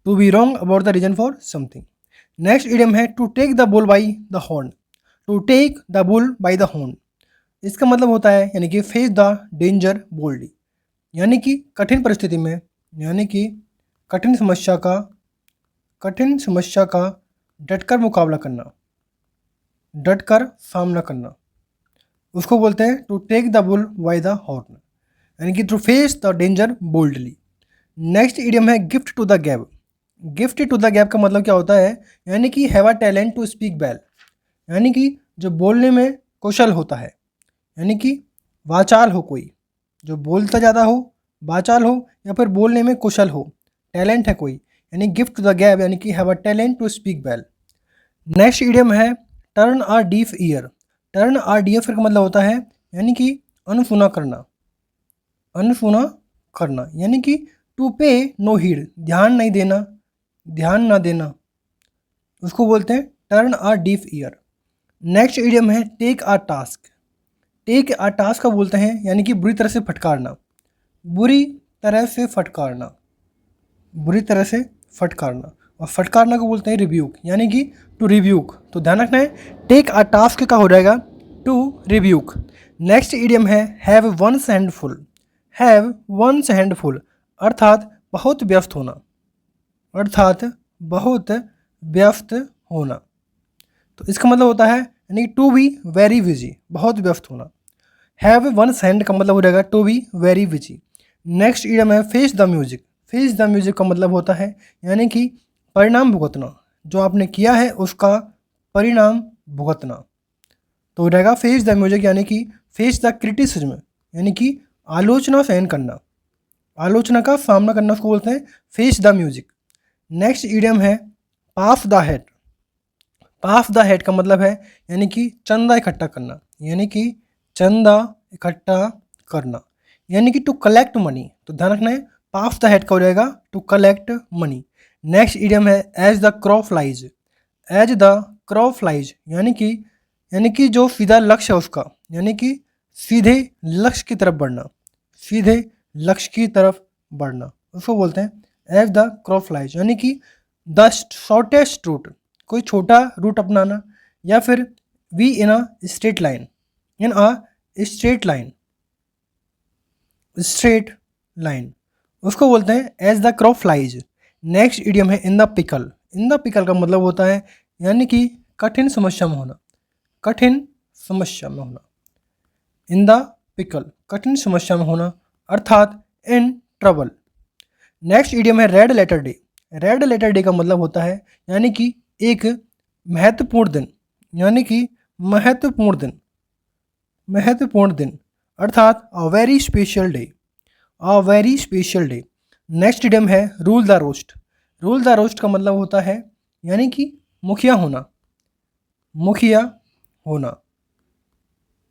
S1: to be wrong about the reason for something. Next idiom है to take the bull by the horn. To take the bull by the horn, इसका मतलब होता है यानी कि face the danger boldly, यानी कि कठिन परिस्थिति में, यानी कि कठिन समस्या का डटकर मुकाबला करना, डटकर सामना करना, उसको बोलते हैं to take the bull by the horn, यानी कि to face the danger boldly. Next idiom है gift to the gab. Gift to the gab का मतलब क्या होता है यानी कि have a talent to speak well, यानी कि जो बोलने में कुशल होता है, यानी कि वाचाल हो, कोई जो बोलता ज़्यादा हो, वाचाल हो या फिर बोलने में कुशल हो, टैलेंट है कोई, यानी गिफ्ट टू द गैब यानी कि have a talent to speak well. Next idiom है turn a deaf ear. Turn a deaf ear का मतलब होता है यानी कि अनसुना करना, अनसुना करना, यानी कि टू पे नो हीड, ध्यान नहीं देना, ध्यान ना देना, उसको बोलते हैं turn a deaf ear. Next idiom है take a task. Take a task का बोलते हैं यानी कि बुरी तरह से फटकारना, बुरी तरह से फटकारना, बुरी तरह से फटकारना, और फटकारना को बोलते हैं रिव्यूक, यानी कि टू रिव्यूक, तो ध्यान रखना है टेक अ टास्क का हो जाएगा टू रिव्यूक। नेक्स्ट इडियम है have one's hand full. Have one's hand full अर्थात बहुत व्यस्त होना, अर्थात बहुत व्यस्त होना, तो इसका मतलब होता है यानी टू बी वेरी बिजी, बहुत व्यस्त होना। हैव वंस हैंड का मतलब हो जाएगा to be very busy. Next idiom है face the music. Face the music का मतलब होता है यानी कि परिणाम भुगतना, जो आपने किया है उसका परिणाम भुगतना, तो हो जाएगा फेस द म्यूजिक, यानी कि फेस द क्रिटिसिज्म, यानी कि आलोचना सहन करना, आलोचना का सामना करना, उसको बोलते हैं face the music. Next idiom है pass the head. Pass the head का मतलब है यानी कि चंदा इकट्ठा करना, यानी कि चंदा इकट्ठा करना, यानी कि टू कलेक्ट मनी, तो ध्यान रखना है पास द हेड का हो जाएगा to collect money. Next idiom है as the crow flies. As the crow flies यानी कि जो सीधा लक्ष्य है उसका, यानी कि सीधे लक्ष्य की तरफ बढ़ना, सीधे लक्ष्य की तरफ बढ़ना, उसको बोलते हैं एज द क्रॉ फ्लाइज, यानी कि द शॉर्टेस्ट रूट, कोई छोटा रूट अपनाना, या फिर be in a straight line, in a straight line, straight line, उसको बोलते हैं as the crow flies. Next idiom है in the pickle. In the pickle का मतलब होता है यानी कि कठिन समस्या में होना, कठिन समस्या में होना। इन द पिकल, कठिन समस्या में होना, अर्थात इन ट्रबल। नेक्स्ट इडियम है red letter day. Red letter day का मतलब होता है यानी कि एक महत्वपूर्ण दिन, यानी कि महत्वपूर्ण दिन, महत्वपूर्ण दिन, अर्थात a very special day, a very special day. Next idiom है rule the roost. Rule the roost का मतलब होता है यानी कि मुखिया होना, मुखिया होना,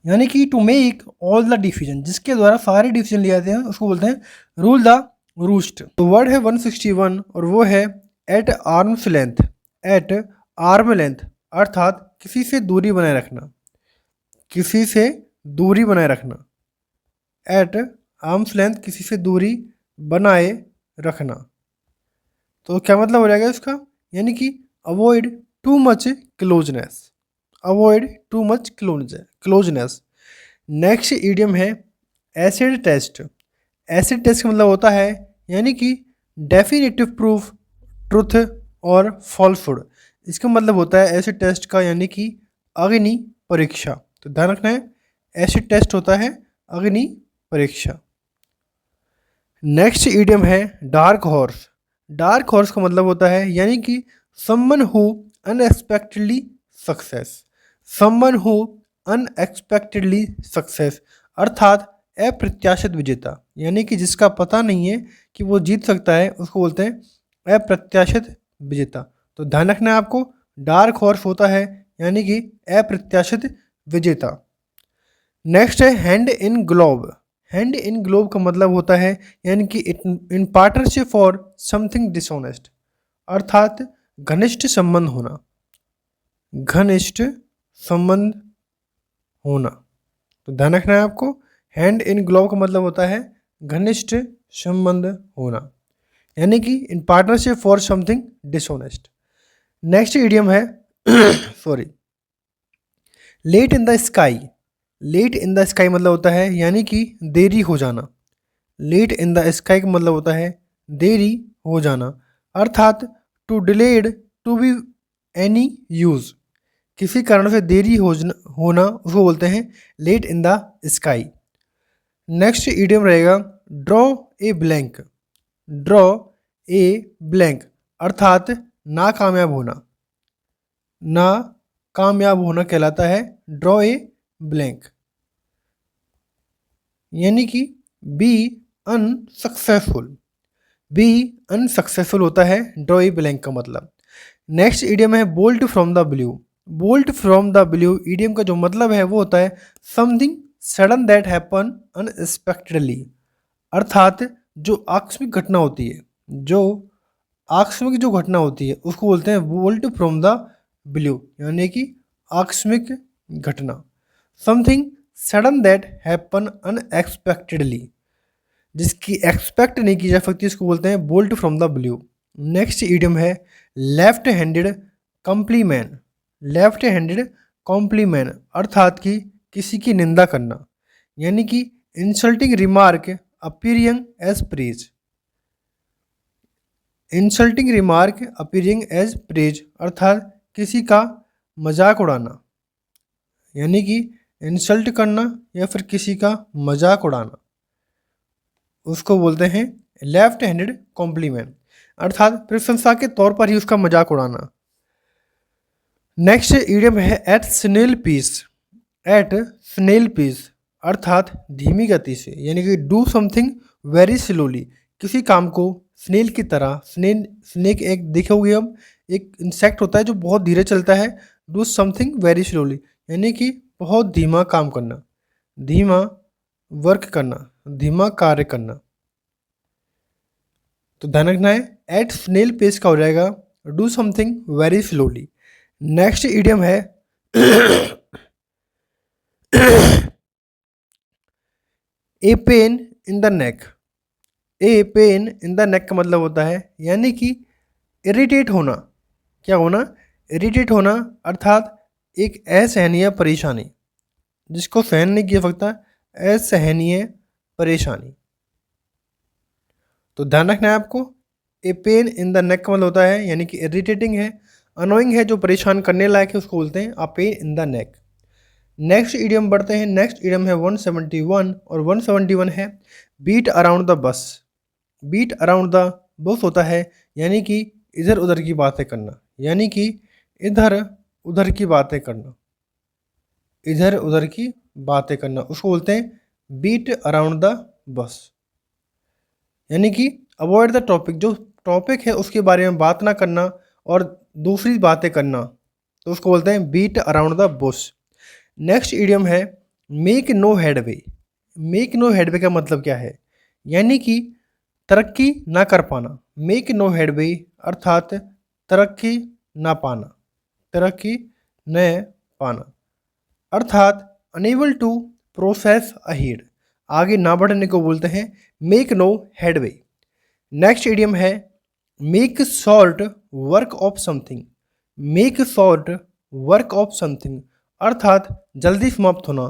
S1: यानी कि to make all the decision, जिसके द्वारा सारे डिसीजन लिए जाते हैं उसको बोलते हैं रूल द रूस्ट। तो वर्ड है 161 और वो है at arms length. At arm length अर्थात किसी से दूरी बनाए रखना, किसी से दूरी बनाए रखना। एट आर्म्स लेंथ, किसी से दूरी बनाए रखना। तो क्या मतलब हो जाएगा इसका, यानी कि avoid too much closeness, avoid too much closeness. Next idiom है एसिड टेस्ट। एसिड टेस्ट का मतलब होता है यानी कि डेफिनेटिव प्रूफ, ट्रुथ और फॉल्सहुड। इसका मतलब होता है एसिड टेस्ट का यानी कि अग्नि परीक्षा। तो ध्यान रखना है, एसिड टेस्ट होता है अग्नि परीक्षा। नेक्स्ट इडियम है डार्क हॉर्स। डार्क हॉर्स का मतलब होता है यानी कि someone who unexpectedly success, someone who unexpectedly success, अर्थात अप्रत्याशित विजेता, यानी कि जिसका पता नहीं है कि वो जीत सकता है उसको बोलते हैं अप्रत्याशित विजेता। तो ध्यान रखना है आपको, डार्क हॉर्स होता है यानी कि अप्रत्याशित विजेता। नेक्स्ट है hand in glove. Hand in glove का मतलब होता है यानी कि in partnership for something dishonest, अर्थात घनिष्ठ संबंध होना, घनिष्ठ संबंध होना। तो ध्यान रखना है आपको, हैंड इन ग्लोव का मतलब होता है घनिष्ठ संबंध होना, यानी कि in partnership for something dishonest. Next idiom है sorry late in the sky. Late in the sky मतलब होता है यानी कि देरी हो जाना। लेट इन द स्काई का मतलब होता है देरी हो जाना, अर्थात to delayed to be any use, किसी कारण से देरी होना उसको बोलते हैं late in the sky. Next idiom रहेगा draw a blank. Draw a blank अर्थात नाकामयाब होना, नाकामयाब होना कहलाता है ड्रॉ ए ब्लैंक, यानी कि बी अनसक्सेसफुल। बी अनसक्सेसफुल होता है ड्रॉ ए ब्लैंक का मतलब। नेक्स्ट इडियम है bolt from the blue. Bolt from the blue idiom का जो मतलब है वो होता है something sudden that happen unexpectedly, अर्थात जो आकस्मिक घटना होती है, जो आकस्मिक जो घटना होती है उसको बोलते हैं बोल्ट फ्रॉम द ब्लू, यानी कि आकस्मिक घटना। Something sudden that happen unexpectedly, जिसकी एक्सपेक्ट नहीं की जा सकती उसको बोलते हैं bolt from the blue. Next idiom है left handed compliment. Left handed compliment अर्थात कि किसी की निंदा करना, यानी कि insulting remark appearing as praise. Insulting remark appearing as praise अर्थात किसी का मजाक उड़ाना, यानी कि इंसल्ट करना या फिर किसी का मजाक उड़ाना, उसको बोलते हैं लेफ्ट हैंडेड कॉम्प्लीमेंट, अर्थात प्रशंसा के तौर पर ही उसका मजाक उड़ाना। नेक्स्ट इडियम है at snail pace. At snail pace अर्थात धीमी गति से, यानी कि डू समथिंग वेरी स्लोली, किसी काम को स्नेल की तरह। स्नेक एक देखोगे हम, एक इंसेक्ट होता है जो बहुत धीरे चलता है। डू समथिंग वेरी स्लोली यानी कि बहुत धीमा काम करना, धीमा वर्क करना, धीमा कार्य करना। तो ध्यान रखना है एट स्नेल पेस का हो जाएगा do something very slowly. Next idiom है a pain in the neck. A pain in the neck का मतलब होता है यानी कि इरिटेट होना। क्या होना? इरिटेट होना, अर्थात एक असहनीय परेशानी जिसको सहन नहीं किया सकता, असहनीय परेशानी। तो ध्यान रखना है आपको। ए पेन इन द नेक का मतलब होता है यानी कि इरिटेटिंग है, अनोइंग है, जो परेशान करने लायक है, उसको बोलते हैं a pain in the neck. Next idiom बढ़ते हैं। नेक्स्ट इडियम है 171 और 171 है beat around the bush. Beat around the bush होता है यानी कि इधर उधर की बातें करना, यानी कि इधर उधर की बातें करना, इधर उधर की बातें करना, उसको बोलते हैं बीट अराउंड द बस। यानी कि अवॉइड द टॉपिक, जो टॉपिक है उसके बारे में बात ना करना और दूसरी बातें करना, तो उसको बोलते हैं beat around the bush. Next idiom है make no headway. Make no headway का मतलब क्या है? यानी कि तरक्की ना कर पाना। मेक नो हेडवे अर्थात तरक्की ना पाना, तरक्की न पाना, अर्थात अनेबल टू प्रोसेस अहेड, आगे ना बढ़ने को बोलते हैं make no headway. Next idiom है make short work of something. Make short work of something अर्थात जल्दी समाप्त होना,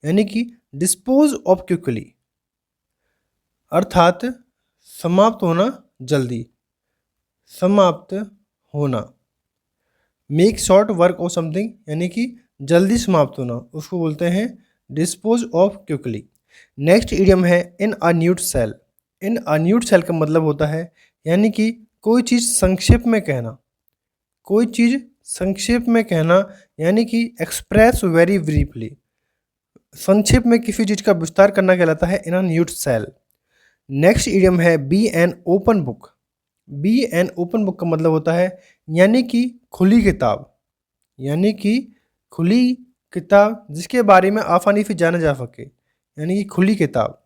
S1: यानी कि डिस्पोज ऑफ क्विकली, अर्थात समाप्त होना जल्दी, समाप्त होना। Make short work of something यानी कि जल्दी समाप्त होना, उसको बोलते हैं dispose of quickly. Next idiom है in a Newt cell. In a Newt cell का मतलब होता है यानी कि कोई चीज़ संक्षेप में कहना, कोई चीज़ संक्षेप में कहना, यानी कि एक्सप्रेस वेरी ब्रीफली, संक्षेप में किसी चीज़ का विस्तार करना कहलाता है in a nutshell. Next idiom है be an open book. Be an open book का मतलब होता है यानी कि खुली किताब, यानी कि खुली किताब जिसके बारे में आसानी से जाना जा सके, यानी कि खुली किताब,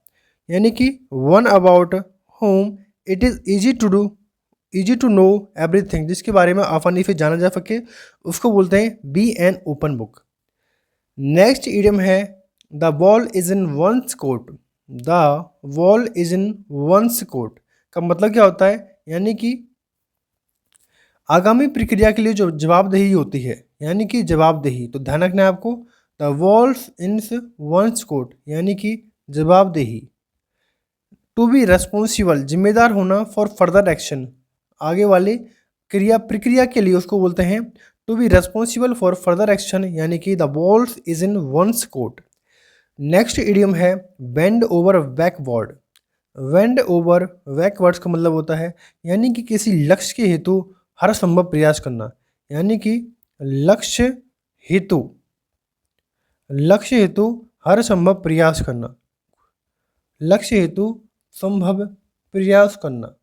S1: यानी कि one about whom it is easy to know everything, जिसके बारे में आसानी से जाना जा सके, उसको बोलते हैं be an open book. Next idiom है the ball is in one's court. The ball is in one's court का मतलब क्या होता है? यानी कि आगामी प्रक्रिया के लिए जो जवाबदेही होती है, यानी कि जवाबदेही। तो ध्यान रखना है आपको, the ball's in one's court यानी कि जवाबदेही। टू बी रेस्पॉन्सिबल जिम्मेदार होना, फॉर फर्दर एक्शन आगे वाली प्रक्रिया के लिए, उसको बोलते हैं to be responsible for further action, यानी कि the balls is in one's court. Next idiom है bend over backward. Bend over backwards का मतलब होता है यानी कि किसी लक्ष्य के हेतु हर संभव प्रयास करना, यानी कि लक्ष्य हेतु हर संभव प्रयास करना, लक्ष्य हेतु संभव प्रयास करना,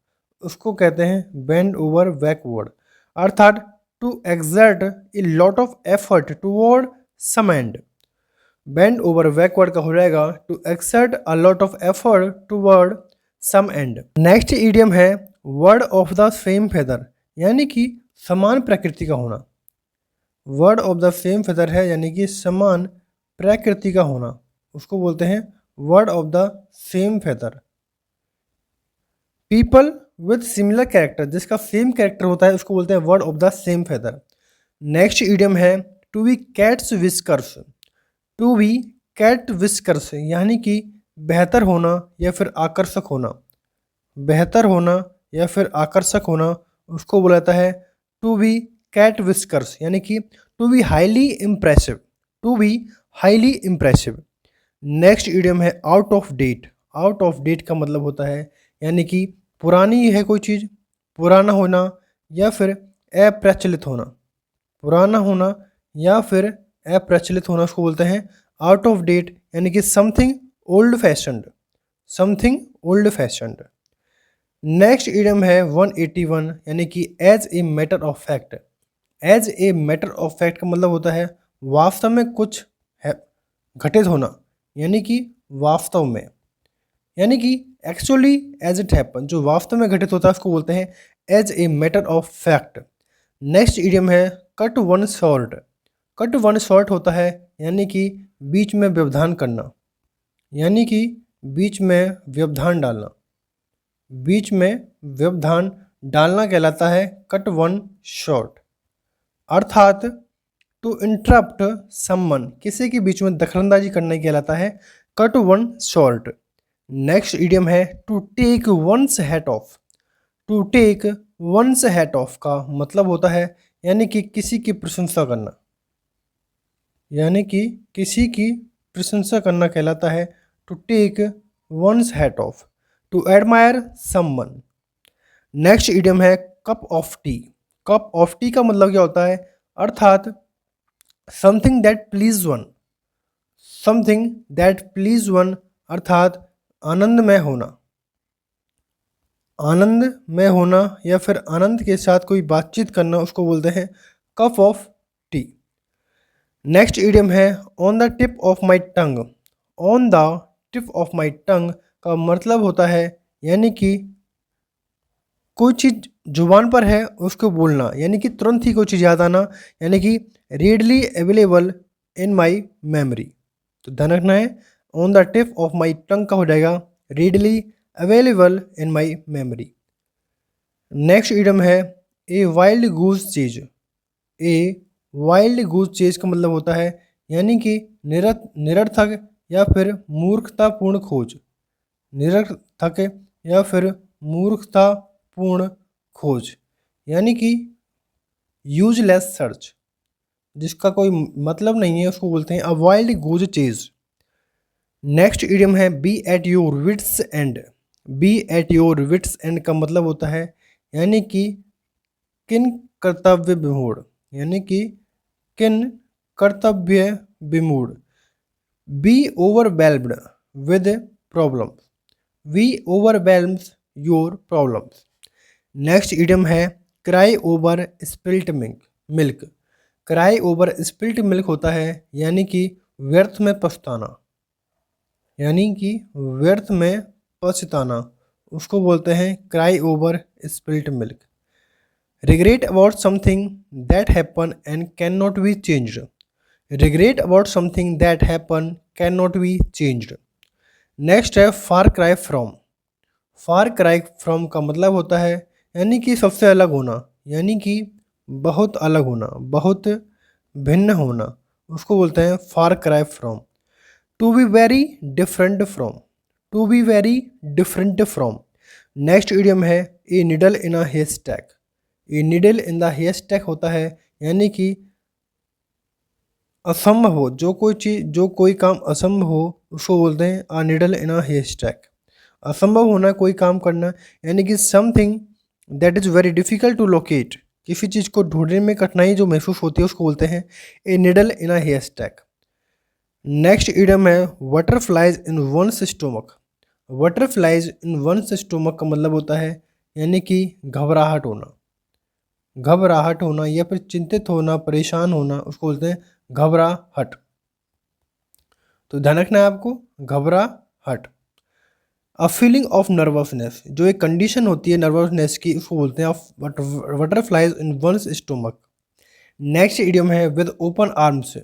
S1: उसको कहते हैं बेंड ओवर बैकवर्ड। अर्थात to exert a lot of effort toward some end. Bend over backward का हो जाएगा to exert a lot of effort toward some end. Next idiom है word of the same feather, यानी कि समान प्रकृति का होना। Word of the same feather है यानी कि समान प्रकृति का होना, उसको बोलते हैं word of the same feather. People with similar character, जिसका सेम कैरेक्टर होता है, उसको बोलते हैं word of the same feather. Next idiom है to be cat's whiskers. To be cat whiskers यानी कि बेहतर होना या फिर आकर्षक होना, बेहतर होना या फिर आकर्षक होना, उसको बोला जाता है टू बी कैट विस्कर्स, यानी कि to be highly impressive, to be highly impressive. Next idiom है out of date. Out of date का मतलब होता है यानी कि पुरानी है कोई चीज़, पुराना होना या फिर अप्रचलित होना, पुराना होना या फिर अप्रचलित होना, उसको बोलते हैं आउट ऑफ डेट, यानी कि something old fashioned, something old fashioned. Next idiom है 181 यानी कि as a matter of fact. As a matter of fact का मतलब होता है वास्तव में कुछ है घटित होना, यानी कि वास्तव में, यानी कि एक्चुअली एज इट हैपन, जो वास्तव में घटित होता है उसको बोलते हैं as a matter of fact. Next idiom है cut one short. Cut one short होता है यानी कि बीच में व्यवधान करना, यानी कि बीच में व्यवधान डालना, बीच में व्यवधान डालना कहलाता है कट वन शॉर्ट। अर्थात टू इंटरप्ट समवन, किसी के बीच में दखलंदाजी करने कहलाता है cut one short. Next idiom है to take one's hat off. To take one's hat off का मतलब होता है यानी कि किसी की प्रशंसा करना, यानी कि किसी की प्रशंसा करना कहलाता है to take one's hat off, to admire someone. Next idiom है cup of tea. Cup of tea का मतलब क्या होता है, अर्थात something that please one, something that please one अर्थात आनंद में होना, आनंद में होना या फिर आनंद के साथ कोई बातचीत करना, उसको बोलते हैं cup of tea. Next idiom है on the tip of my tongue. On the tip of my tongue का मतलब होता है यानी कि कोई चीज़ जुबान पर है उसको बोलना, यानी कि तुरंत ही कोई चीज़ याद आना, यानी कि readily available in my memory. तो ध्यान रखना है on the tip of my tongue का हो जाएगा readily available in my memory. Next idiom है a wild goose chase. A wild goose chase का मतलब होता है यानी कि निरर्थक या फिर मूर्खतापूर्ण खोज, निरर्थक या फिर मूर्खतापूर्ण खोज, यानी कि यूजलेस सर्च, जिसका कोई मतलब नहीं है उसको बोलते हैं a wild goose chase. Next idiom है be at your wits end. Be at your wits end का मतलब होता है यानी कि किन कर्तव्य विमूढ़, यानी कि किन कर्तव्य विमूढ़। Be overwhelmed with problems. We overwhelms your problems. Next idiom है cry over spilt milk. Cry over spilt milk होता है यानी कि व्यर्थ में पछताना, यानी कि व्यर्थ में पछताना, उसको बोलते हैं cry over spilt milk. Regret about something that happen and can not be changed. Regret about something that happen can not be changed. Next है far cry from. Far cry from का मतलब होता है यानी कि सबसे अलग होना, यानी कि बहुत अलग होना, बहुत भिन्न होना, उसको बोलते हैं far cry from. To be very different from. To be very different from. Next idiom है a needle in a haystack. A needle in the haystack होता है यानी कि असंभव हो, जो कोई चीज़, जो कोई काम असंभव हो उसको बोलते हैं अ निडल इन अ हेयरस्टैक। असंभव होना कोई काम करना, यानी कि something that is very difficult to locate. किसी चीज़ को ढूंढने में कठिनाई जो महसूस होती है उसको बोलते हैं a needle in a haystack. Next idiom है butterflies in one's stomach. Butterflies in one's stomach का मतलब होता है यानी कि घबराहट होना, घबराहट होना या फिर चिंतित होना, परेशान होना, उसको बोलते हैं घबराहट। तो ध्यान रखना है आपको घबराहट। अ फीलिंग ऑफ नर्वसनेस, जो एक कंडीशन होती है नर्वसनेस की, उसको बोलते हैं butterflies in one's stomach. Next idiom है with open arms.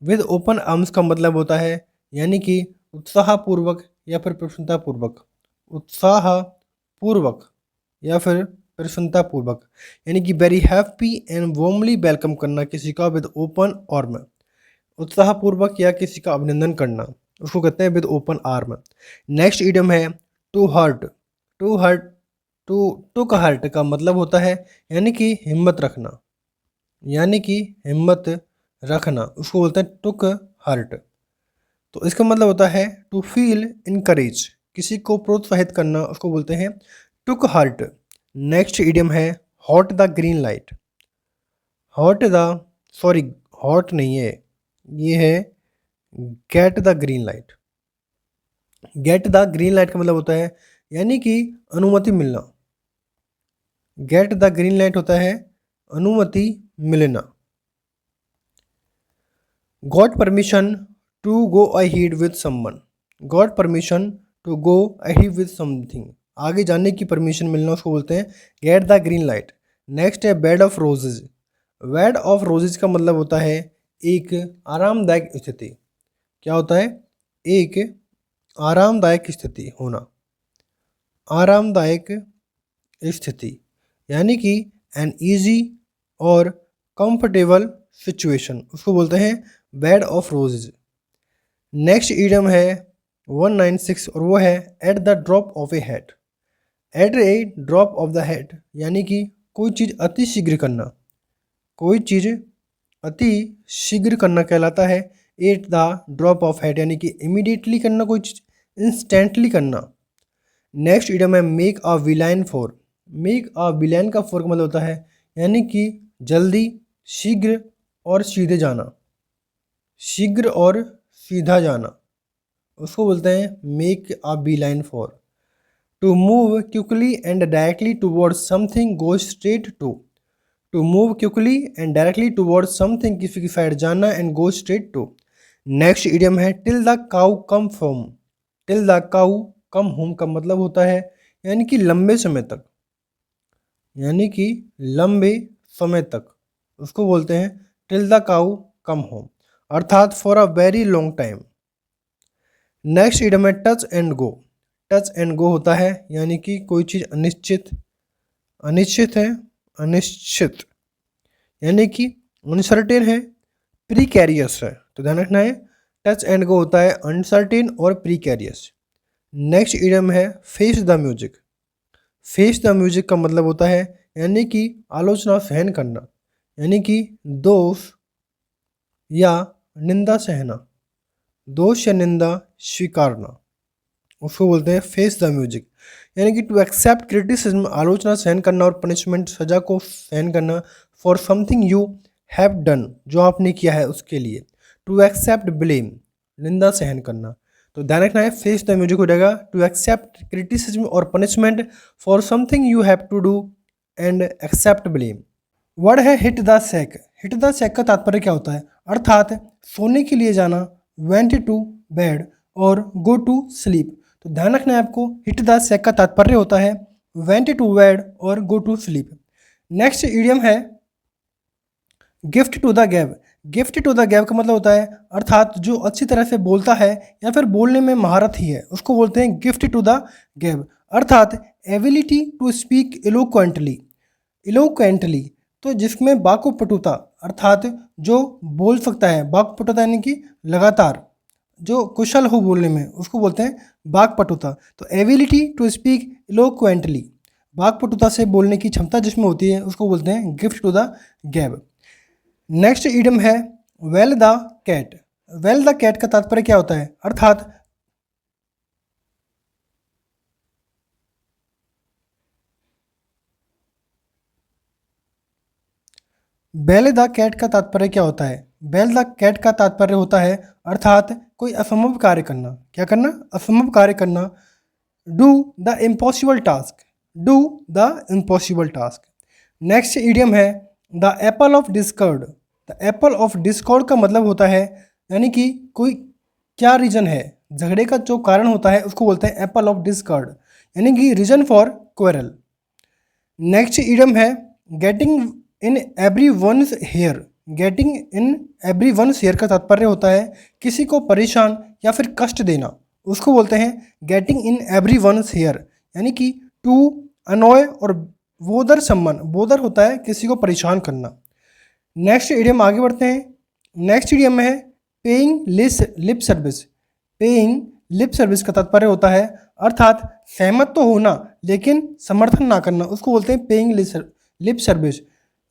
S1: With open arms का मतलब होता है यानी कि उत्साहपूर्वक या फिर प्रसन्नतापूर्वक, उत्साहपूर्वक या फिर प्रसन्नतापूर्वक, यानी कि very happy and warmly welcome करना किसी का विद ओपन आर्म। उत्साहपूर्वक या किसी का अभिनंदन करना, उसको कहते हैं with open arm. Next idiom है to hurt. To hurt, to took hurt का मतलब होता है यानी कि हिम्मत रखना, यानी कि हिम्मत रखना, उसको बोलते हैं टुक हर्ट। तो इसका मतलब होता है टू फील इनकरेज, किसी को प्रोत्साहित करना, उसको बोलते हैं टुक हर्ट। नेक्स्ट इडियम है hot the green light. Hot the, sorry hot नहीं है, ये है gate the green light. Gate the green light का मतलब होता है यानी कि अनुमति मिलना। गेट द ग्रीन लाइट होता है अनुमति मिलना। Got permission to go ahead with someone. Got permission to go ahead with something, आगे जाने की परमिशन मिलना, उसको बोलते हैं get the green light. Next है bed of roses. Bed of roses का मतलब होता है एक आरामदायक स्थिति। क्या होता है, एक आरामदायक स्थिति होना, आरामदायक स्थिति, यानी कि एन ईजी और कंफर्टेबल सिचुएशन, उसको बोलते हैं bed of roses. Next idiom है 196 और वो है at the drop of a head. At a drop of the head यानी कि कोई चीज़ अति शीघ्र करना, कोई चीज़ अति शीघ्र करना कहलाता है at the drop of head, यानी कि इमीडिएटली करना, कोई चीज़ इंस्टेंटली करना। नेक्स्ट इडियम है make a beeline for. Make a beeline का फॉर का मतलब होता है यानी कि जल्दी, शीघ्र और सीधे जाना, शीघ्र और सीधा जाना, उसको बोलते हैं make a beeline for. To move quickly and directly towards something go straight to. To move quickly and directly towards something, किसी की साइड जाना, and go straight to. Next idiom है till the cow come home. Till the cow come home का मतलब होता है यानी कि लंबे समय तक, यानी कि लंबे समय तक, उसको बोलते हैं till the cow come home, अर्थात for a very long time. Next idiom है touch and go. Touch and go होता है यानी कि कोई चीज़ अनिश्चित, अनिश्चित है, अनिश्चित यानी कि अनसर्टेन है, प्रीकैरियस है, तो ध्यान रखना है टच एंड गो होता है अनसर्टेन और प्रीकैरियस। नेक्स्ट इडियम है face the music. Face the music का मतलब होता है यानी कि आलोचना सहन करना, यानी कि दोष या निंदा सहना, दोष या निंदा स्वीकारना, उसको बोलते हैं फेस द म्यूजिक। यानी कि टू एक्सेप्ट क्रिटिसिज्म, आलोचना सहन करना, और पनिशमेंट, सजा को सहन करना, for something you have done, जो आपने किया है उसके लिए। टू एक्सेप्ट ब्लेम, निंदा सहन करना, तो ध्यान रखना है फेस द म्यूजिक हो जाएगा टू एक्सेप्ट क्रिटिसिज्म और punishment for something you have to do and accept blame. Word है hit the sack. Hit the sack का तात्पर्य क्या होता है, अर्थात सोने के लिए जाना, वेंट टू बेड और गो टू स्लीप। तो ध्यान रखना है आपको, हिट द सैक का तात्पर्य होता है वेंट टू बेड और go to sleep. Next idiom है gift to the gab. Gift to the gab का मतलब होता है अर्थात जो अच्छी तरह से बोलता है या फिर बोलने में महारत ही है, उसको बोलते हैं गिफ्ट टू द गैब, अर्थात एबिलिटी टू स्पीक इलोक्वेंटली। इलोक्वेंटली तो जिसमें वाक्पटुता, अर्थात जो बोल सकता है, वाक्पटुता यानी कि लगातार जो कुशल हो बोलने में, उसको बोलते हैं वाक्पटुता। तो एबिलिटी टू स्पीक इलोक्वेंटली, वाक्पटुता से बोलने की क्षमता जिसमें होती है, उसको बोलते हैं gift to the gab. Next idiom है bell the cat. Bell the cat का तात्पर्य क्या होता है, अर्थात बेल द कैट का तात्पर्य क्या होता है, बेल द कैट का तात्पर्य होता है अर्थात कोई असंभव कार्य करना। क्या करना, असंभव कार्य करना। Do the impossible task, do the impossible task. Next idiom है the apple of discord. The apple of discord का मतलब होता है यानी कि कोई क्या रीजन है, झगड़े का जो कारण होता है उसको बोलते हैं एप्पल ऑफ डिस्कॉर्ड, यानी कि reason for quarrel. Next idiom है getting in every one's hair. Getting in every one's hair का तात्पर्य होता है किसी को परेशान या फिर कष्ट देना, उसको बोलते हैं getting in every one's hair, यानी कि टू अनॉय और बोदर सम्मन, बोदर होता है किसी को परेशान करना। नेक्स्ट इडियम आगे बढ़ते हैं। नेक्स्ट इडियम है paying lip service. Paying lip service का तात्पर्य होता है अर्थात सहमत तो होना लेकिन समर्थन ना करना, उसको बोलते हैं paying lip service.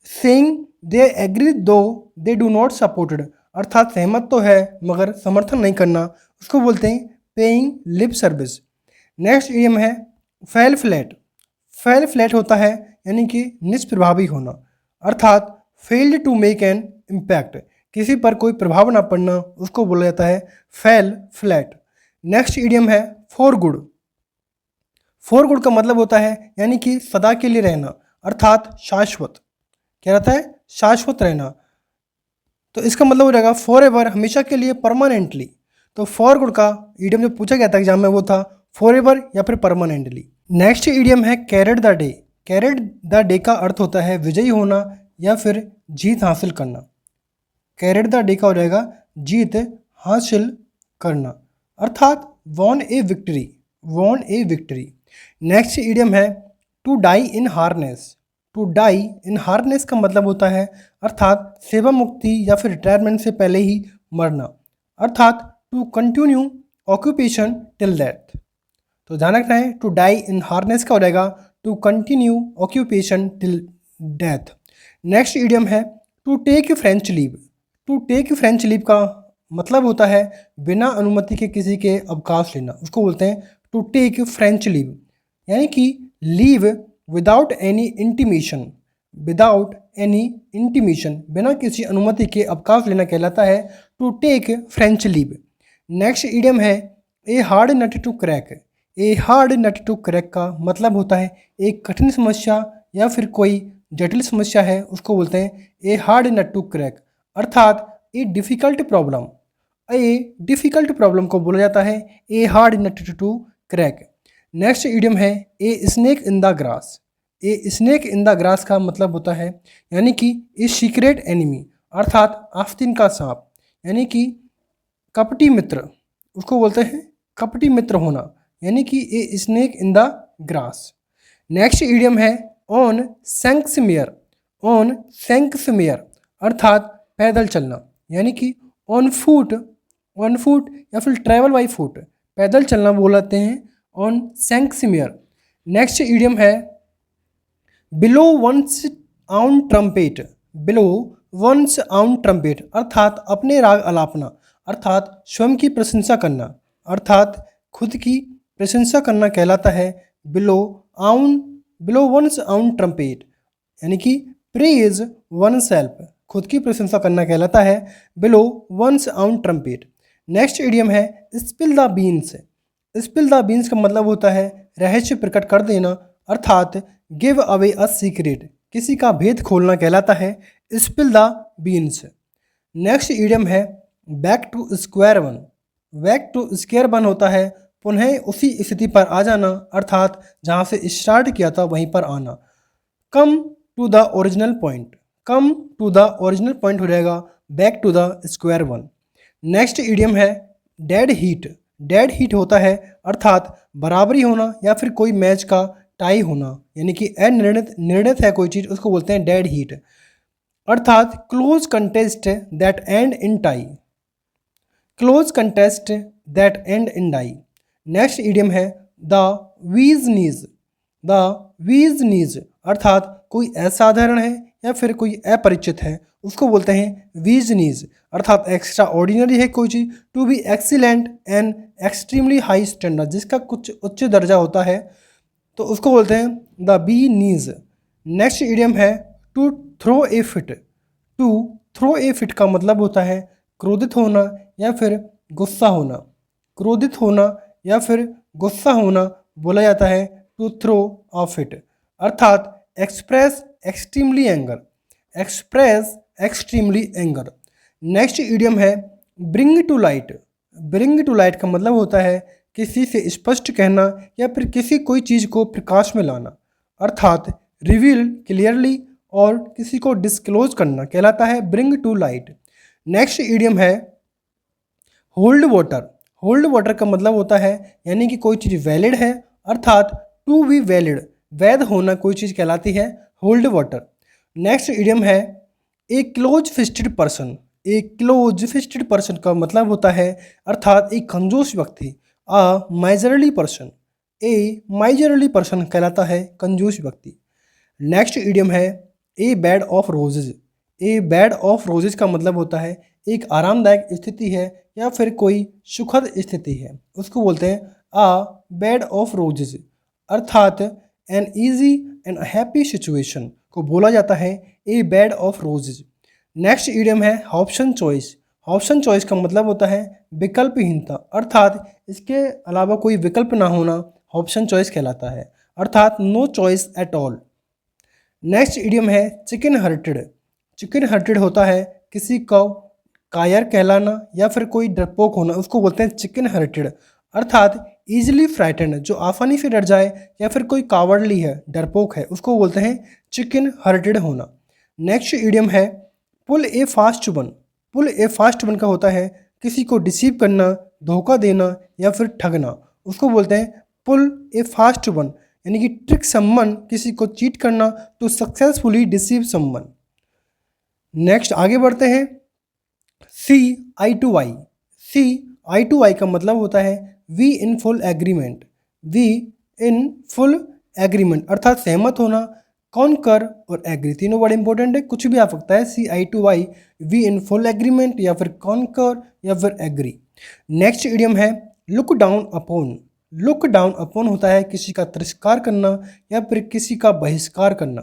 S1: Saying they agree though they do not supported, अर्थात सहमत तो है मगर समर्थन नहीं करना, उसको बोलते हैं paying lip service. Next idiom है फेल फ्लैट। फेल फ्लैट होता है यानी कि निष्प्रभावी होना, अर्थात failed to make an impact, किसी पर कोई प्रभाव ना पड़ना, उसको बोला जाता है फेल फ्लैट। नेक्स्ट इडियम है फॉर गुड। फॉर गुड का मतलब होता है यानी कि सदा के लिए रहना, अर्थात शाश्वत। क्या रहता है, शाश्वत रहना, तो इसका मतलब हो जाएगा फॉर एवर, हमेशा के लिए, परमानेंटली। तो फॉर गुड का इडियम जो पूछा गया था एग्जाम में वो था फॉर एवर या फिर परमानेंटली। नेक्स्ट इडियम है carry the day. Carry the day का अर्थ होता है विजयी होना या फिर जीत हासिल करना। कैरेट द डे का हो जाएगा जीत हासिल करना, अर्थात won a victory, won a victory. Next idiom है to die in harness. To die in harness का मतलब होता है अर्थात सेवा मुक्ति या फिर रिटायरमेंट से पहले ही मरना, अर्थात to continue occupation till death. तो ध्यान रखना है, टू डाई इन हार्नेस का हो जाएगा to continue occupation till death. Next idiom है to take French leave. To take French leave का मतलब होता है बिना अनुमति के किसी के अवकाश लेना, उसको बोलते हैं टू टेक फ्रेंच लीव, यानी कि leave without any intimation. Without any intimation, बिना किसी अनुमति के अवकाश लेना कहलाता है to take French leave. Next idiom है a hard nut to crack. A hard nut to crack का मतलब होता है एक कठिन समस्या या फिर कोई जटिल समस्या है, उसको बोलते हैं a hard nut to crack, अर्थात a difficult problem. A difficult problem को बोला जाता है a hard nut to crack. Next idiom है a snake in the grass. A snake in the grass का मतलब होता है यानी कि ए सीक्रेट एनिमी, अर्थात आस्तीन का सांप, यानी कि कपटी मित्र, उसको बोलते हैं कपटी मित्र होना, यानी कि ए snake in the grass. Next idiom है ऑन सैंक्समेयर। ऑन सैंक्समेयर अर्थात पैदल चलना, यानी कि ऑन फुट या फिर ट्रैवल बाई फुट, पैदल चलना बोलते हैं ऑन सैंक्समेयर। नेक्स्ट इडियम है बिलो वंस आउन ट्रम्पेट। बिलो वंस आउन ट्रम्पेट अर्थात अपने राग अलापना, अर्थात स्वयं की प्रशंसा करना, अर्थात खुद की प्रशंसा करना कहलाता है बिलो वंस आउन ट्रम्पेट, यानी कि प्रेज वन सेल्फ, खुद की प्रशंसा करना कहलाता है बिलो वंस आउन ट्रम्पेट। नेक्स्ट इडियम है spill the beans. Spill the beans का मतलब होता है रहस्य प्रकट कर देना, अर्थात गिव अवे अ सीक्रेट, किसी का भेद खोलना कहलाता है spill the beans. Next idiom है back to square one. Back to square one होता है पुनः उसी स्थिति पर आ जाना, अर्थात जहाँ से स्टार्ट किया था वहीं पर आना। Come to the original point. Come to the original point हो जाएगा back to the square one. Next idiom है डेड हीट। डेड हीट होता है अर्थात बराबरी होना या फिर कोई मैच का टाई होना, यानी कि निर्णित है कोई चीज़, उसको बोलते हैं डेड हीट, अर्थात close contest that end in tie. Close contest that end in die. Next idiom है the bee's knees. The bee's नीज अर्थात कोई असाधारण है या फिर कोई अपरिचित है, उसको बोलते हैं वीज नीज, अर्थात एक्स्ट्रा ऑर्डिनरी है कोई चीज़, to be excellent and extremely high standard, जिसका कुछ उच्च दर्जा होता है, तो उसको बोलते हैं the bee's knees. Next idiom है to throw a fit. To throw a fit का मतलब होता है क्रोधित होना या फिर गुस्सा होना। क्रोधित होना या फिर गुस्सा होना बोला जाता है टू थ्रो अ फिट, अर्थात express extremely anger. Express extremely anger. Next idiom है bring to light. Bring to light का मतलब होता है किसी से स्पष्ट कहना या फिर किसी कोई चीज़ को प्रकाश में लाना, अर्थात रिवील क्लियरली और किसी को डिस्क्लोज करना कहलाता है bring to light. Next idiom है होल्ड वाटर। होल्ड वाटर का मतलब होता है यानी कि कोई चीज़ वैलिड है, अर्थात टू बी वैलिड, वैध होना कोई चीज़ कहलाती है होल्ड वाटर। नेक्स्ट इडियम है a close fisted person. A close fisted person का मतलब होता है अर्थात एक कंजूस व्यक्ति, a miserly person. A miserly person कहलाता है कंजूस व्यक्ति। नेक्स्ट इडियम है a bed of roses. A bed of roses का मतलब होता है एक आरामदायक स्थिति है या फिर कोई सुखद स्थिति है, उसको बोलते हैं अ बेड ऑफ रोजेज, अर्थात an easy and happy situation को बोला जाता है a bed of roses. Next idiom है ऑप्शन चॉइस। ऑप्शन चॉइस का मतलब होता है विकल्पहीनता, अर्थात इसके अलावा कोई विकल्प ना होना ऑप्शन चॉइस कहलाता है, अर्थात no choice at all. Next idiom है चिकन हर्टेड। चिकन हर्टेड होता है किसी को कायर कहलाना या फिर कोई डरपोक होना, उसको बोलते हैं चिकन हर्टेड, अर्थात ईजिली फ्राइटेंड, जो आसानी से डर जाए या फिर कोई कावर्डली है, डरपोक है, उसको बोलते हैं चिकन हर्टेड होना। नेक्स्ट इडियम है पुल ए फास्ट वन। पुल ए फास्ट वन का होता है किसी को डिसीव करना, धोखा देना या फिर ठगना, उसको बोलते हैं पुल ए फास्ट वन, यानी कि ट्रिक समवन, किसी को चीट करना, to successfully deceive someone. Next आगे बढ़ते हैं सी eye to I. See eye to आई का मतलब होता है be in full agreement, be in full agreement अर्थात सहमत होना। कॉन्कर और एग्री तीनों बड़े इंपॉर्टेंट है, कुछ भी आ सकता है, see eye to eye, we in full agreement या फिर कॉन्कर या फिर एग्री। नेक्स्ट इडियम है look down upon. Look down upon होता है किसी का तिरस्कार करना या फिर किसी का बहिष्कार करना।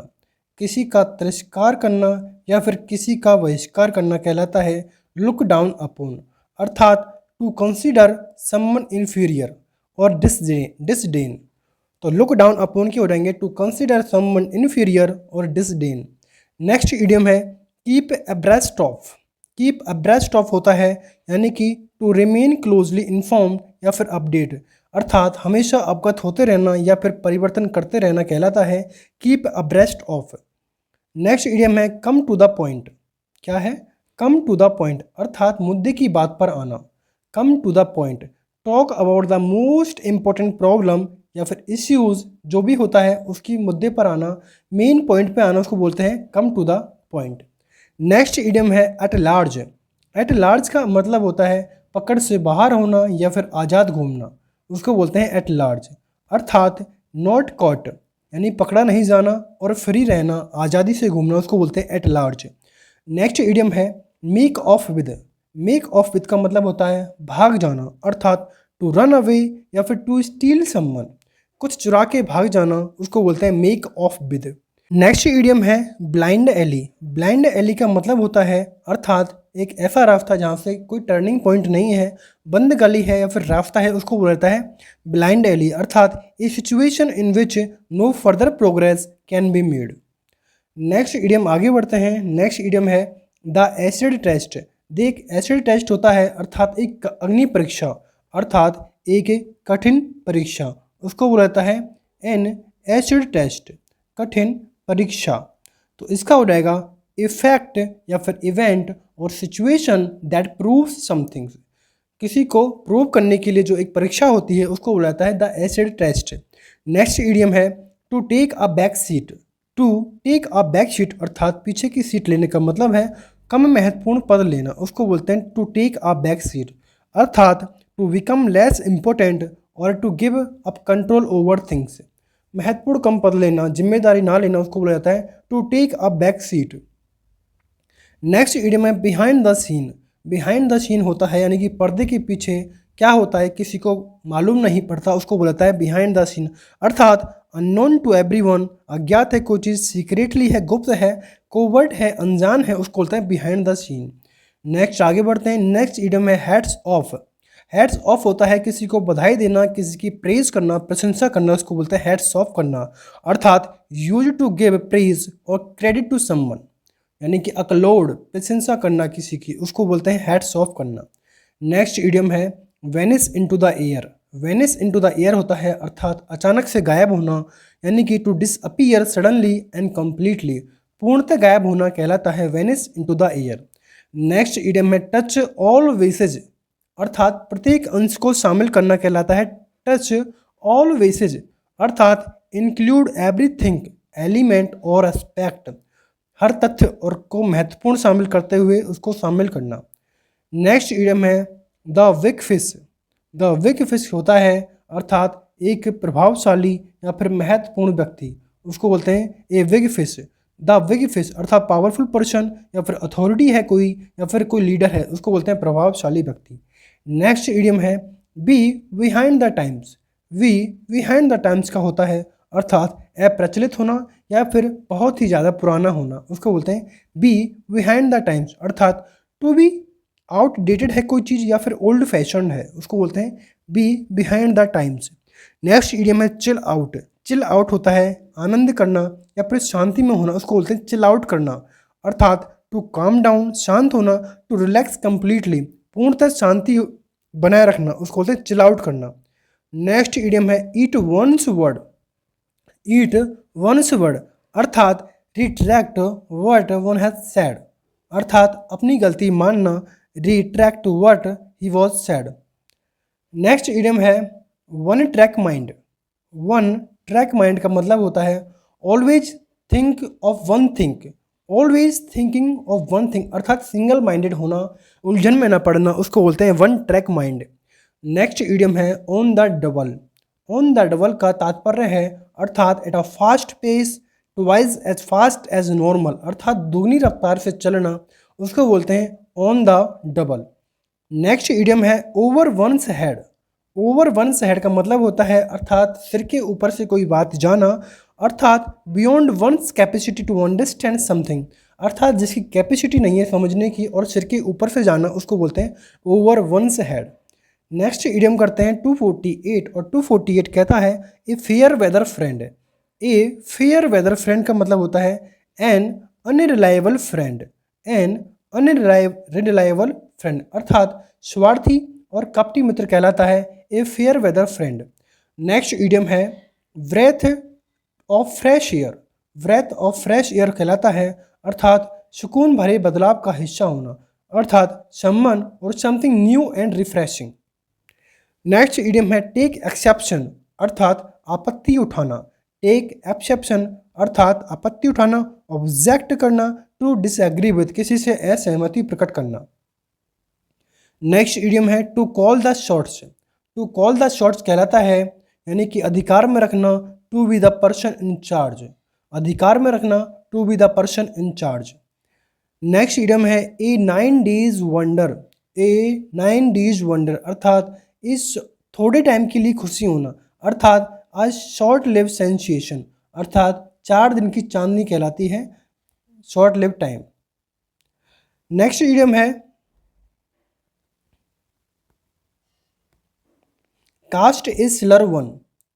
S1: किसी का तिरस्कार करना या फिर किसी का बहिष्कार करना कहलाता है लुक डाउन अपॉन, अर्थात टू कंसीडर समवन इन्फीरियर और डिसडेन। तो लुक डाउन अपॉन के हो जाएंगे टू कंसीडर समवन इन्फीरियर और डिसडेन। नेक्स्ट इडियम है keep abreast of. Keep abreast of होता है यानी कि टू रिमेन क्लोजली इन्फॉर्म या फिर अपडेट, अर्थात हमेशा अवगत होते रहना या फिर परिवर्तन करते रहना कहलाता है keep abreast of. Next idiom है कम टू द पॉइंट। क्या है? कम टू द पॉइंट अर्थात मुद्दे की बात पर आना। Come to the point, talk about the most important problem या फिर इश्यूज जो भी होता है उसकी मुद्दे पर आना, मेन पॉइंट पे आना, उसको बोलते हैं come to the point. Next idiom है एट लार्ज। एट लार्ज का मतलब होता है पकड़ से बाहर होना या फिर आज़ाद घूमना, उसको बोलते हैं एट लार्ज, अर्थात नॉट कॉट यानी पकड़ा नहीं जाना और फ्री रहना, आज़ादी से घूमना, उसको बोलते हैं एट लार्ज। नेक्स्ट इडियम है make of with. Make of with का मतलब होता है भाग जाना, अर्थात टू रन अवे या फिर टू स्टील समवन, कुछ चुरा के भाग जाना, उसको बोलते हैं make of with. Next idiom है ब्लाइंड एली। ब्लाइंड एली का मतलब होता है अर्थात एक ऐसा रास्ता जहाँ से कोई टर्निंग पॉइंट नहीं है, बंद गली है या फिर रास्ता है, उसको बोलता है ब्लाइंड एली, अर्थात a situation in which no further progress can be made. Next idiom आगे बढ़ते हैं। नेक्स्ट इडियम है द एसिड टेस्ट। देख एसिड टेस्ट होता है अर्थात एक अग्नि परीक्षा, अर्थात एक कठिन परीक्षा, उसको बोलता है एन एसिड टेस्ट, कठिन परीक्षा। तो इसका हो जाएगा इफेक्ट या फिर इवेंट और सिचुएशन दैट प्रूव्स समथिंग। किसी को प्रूव करने के लिए जो एक परीक्षा होती है उसको बुलाता है the acid test. Next idiom है to take a back seat. To take a back seat अर्थात पीछे की सीट लेने का मतलब है कम महत्वपूर्ण पद लेना, उसको बोलते हैं to take a back seat, अर्थात टू बिकम लेस इम्पोर्टेंट और to give up control over things. महत्वपूर्ण कम पद लेना, जिम्मेदारी ना लेना, उसको बोला जाता है to take a back seat. Next idiom है behind the scene. Behind the scene होता है यानी कि पर्दे के पीछे क्या होता है किसी को मालूम नहीं पड़ता, उसको बोलता है बिहाइंड द सीन, अर्थात अननोन टू एवरीवन, अज्ञात है कोई चीज़, सीक्रेटली है, गुप्त है, कोवर्ट है, अनजान है, उसको बोलते हैं बिहाइंड द सीन। नेक्स्ट आगे बढ़ते हैं। नेक्स्ट इडियम है हैट्स ऑफ। हैट्स ऑफ होता है किसी को बधाई देना, किसी की प्रेज करना, प्रशंसा करना, उसको बोलते हैं हैट्स ऑफ करना, अर्थात यूज टू गिव प्रेज और क्रेडिट टू समवन यानी कि अकलोड, प्रशंसा करना किसी की, उसको बोलते हैं हैट्स ऑफ करना। नेक्स्ट इडियम है vanish into the air. Vanish into the air होता है अर्थात अचानक से गायब होना यानी कि to disappear suddenly and completely, पूर्णतः गायब होना कहलाता है vanish into the air. Next idiom है टच ऑल वेसेज, अर्थात प्रत्येक अंश को शामिल करना कहलाता है टच ऑल वेसेज, अर्थात इंक्लूड एवरीथिंग एलिमेंट और एस्पेक्ट, हर तथ्य और को महत्वपूर्ण शामिल करते हुए उसको शामिल करना। नेक्स्ट इडियम है the big fish. The big fish होता है अर्थात एक प्रभावशाली या फिर महत्वपूर्ण व्यक्ति, उसको बोलते हैं a big fish. The big fish अर्थात पावरफुल पर्सन या फिर अथॉरिटी है कोई या फिर कोई लीडर है, उसको बोलते हैं प्रभावशाली व्यक्ति। नेक्स्ट इडियम है be behind the times. Be behind the times का होता है अर्थात अप्रचलित होना या फिर बहुत ही ज़्यादा पुराना होना, उसको बोलते हैं बी बिहाइंड द टाइम्स, अर्थात टू बी आउटडेटेड है कोई चीज़ या फिर ओल्ड फैशन है, उसको बोलते हैं B behind the times. Next idiom है चिल आउट। चिल आउट होता है आनंद करना या फिर शांति में होना, उसको बोलते हैं चिल आउट करना, अर्थात टू काम डाउन, शांत होना, टू रिलैक्स कंप्लीटली, पूर्णतः शांति बनाए रखना, उसको बोलते हैं चिल आउट करना। नेक्स्ट इडियम है eat one's word. Eat one's word अर्थात retract what one has said, अर्थात अपनी गलती मानना, retract what he was said. Next idiom है one track mind. One track mind का मतलब होता है always think of one thing always thinking of one thing अर्थात सिंगल माइंडेड होना, उलझन में ना पड़ना, उसको बोलते हैं one track mind. Next idiom है on the double. On the double का तात्पर्य है अर्थात at a fast pace twice as fast as normal, अर्थात दुगनी रफ्तार से चलना, उसको बोलते हैं on the double. Next idiom है over one's head. Over one's head का मतलब होता है अर्थात सिर के ऊपर से कोई बात जाना, अर्थात beyond one's capacity to understand something, अर्थात जिसकी कैपेसिटी नहीं है समझने की और सिर के ऊपर से जाना, उसको बोलते हैं over one's head. Next idiom करते हैं 248, और 248 कहता है a fair weather friend. A fair weather friend का मतलब होता है an unreliable friend. An unreliable friend अर्थात स्वार्थी और कपटी मित्र कहलाता है a fair weather friend. Next idiom है breath of fresh air. Breath of fresh air कहलाता है अर्थात सुकून भरे बदलाव का हिस्सा होना, अर्थात सम्मान और something new and refreshing. Next idiom है टेक एक्सेप्शन अर्थात आपत्ति उठाना। टेक एक्सेप्शन अर्थात आपत्ति उठाना, ऑब्जेक्ट करना, टू डिसएग्री विद किसी से असहमति प्रकट करना। नेक्स्ट इडियम है to call the shots. To call the shots कहलाता है यानी कि अधिकार में रखना, to be the person in charge. अधिकार में रखना, to be the person in charge. Next idiom है a 9 days wonder. A 9 days wonder अर्थात इस थोड़े टाइम के लिए खुशी होना, अर्थात आज शॉर्ट लिव सेंसेशन, अर्थात 4 दिन की चांदनी कहलाती है short live time. Next idiom है कास्ट इज सिलर वन।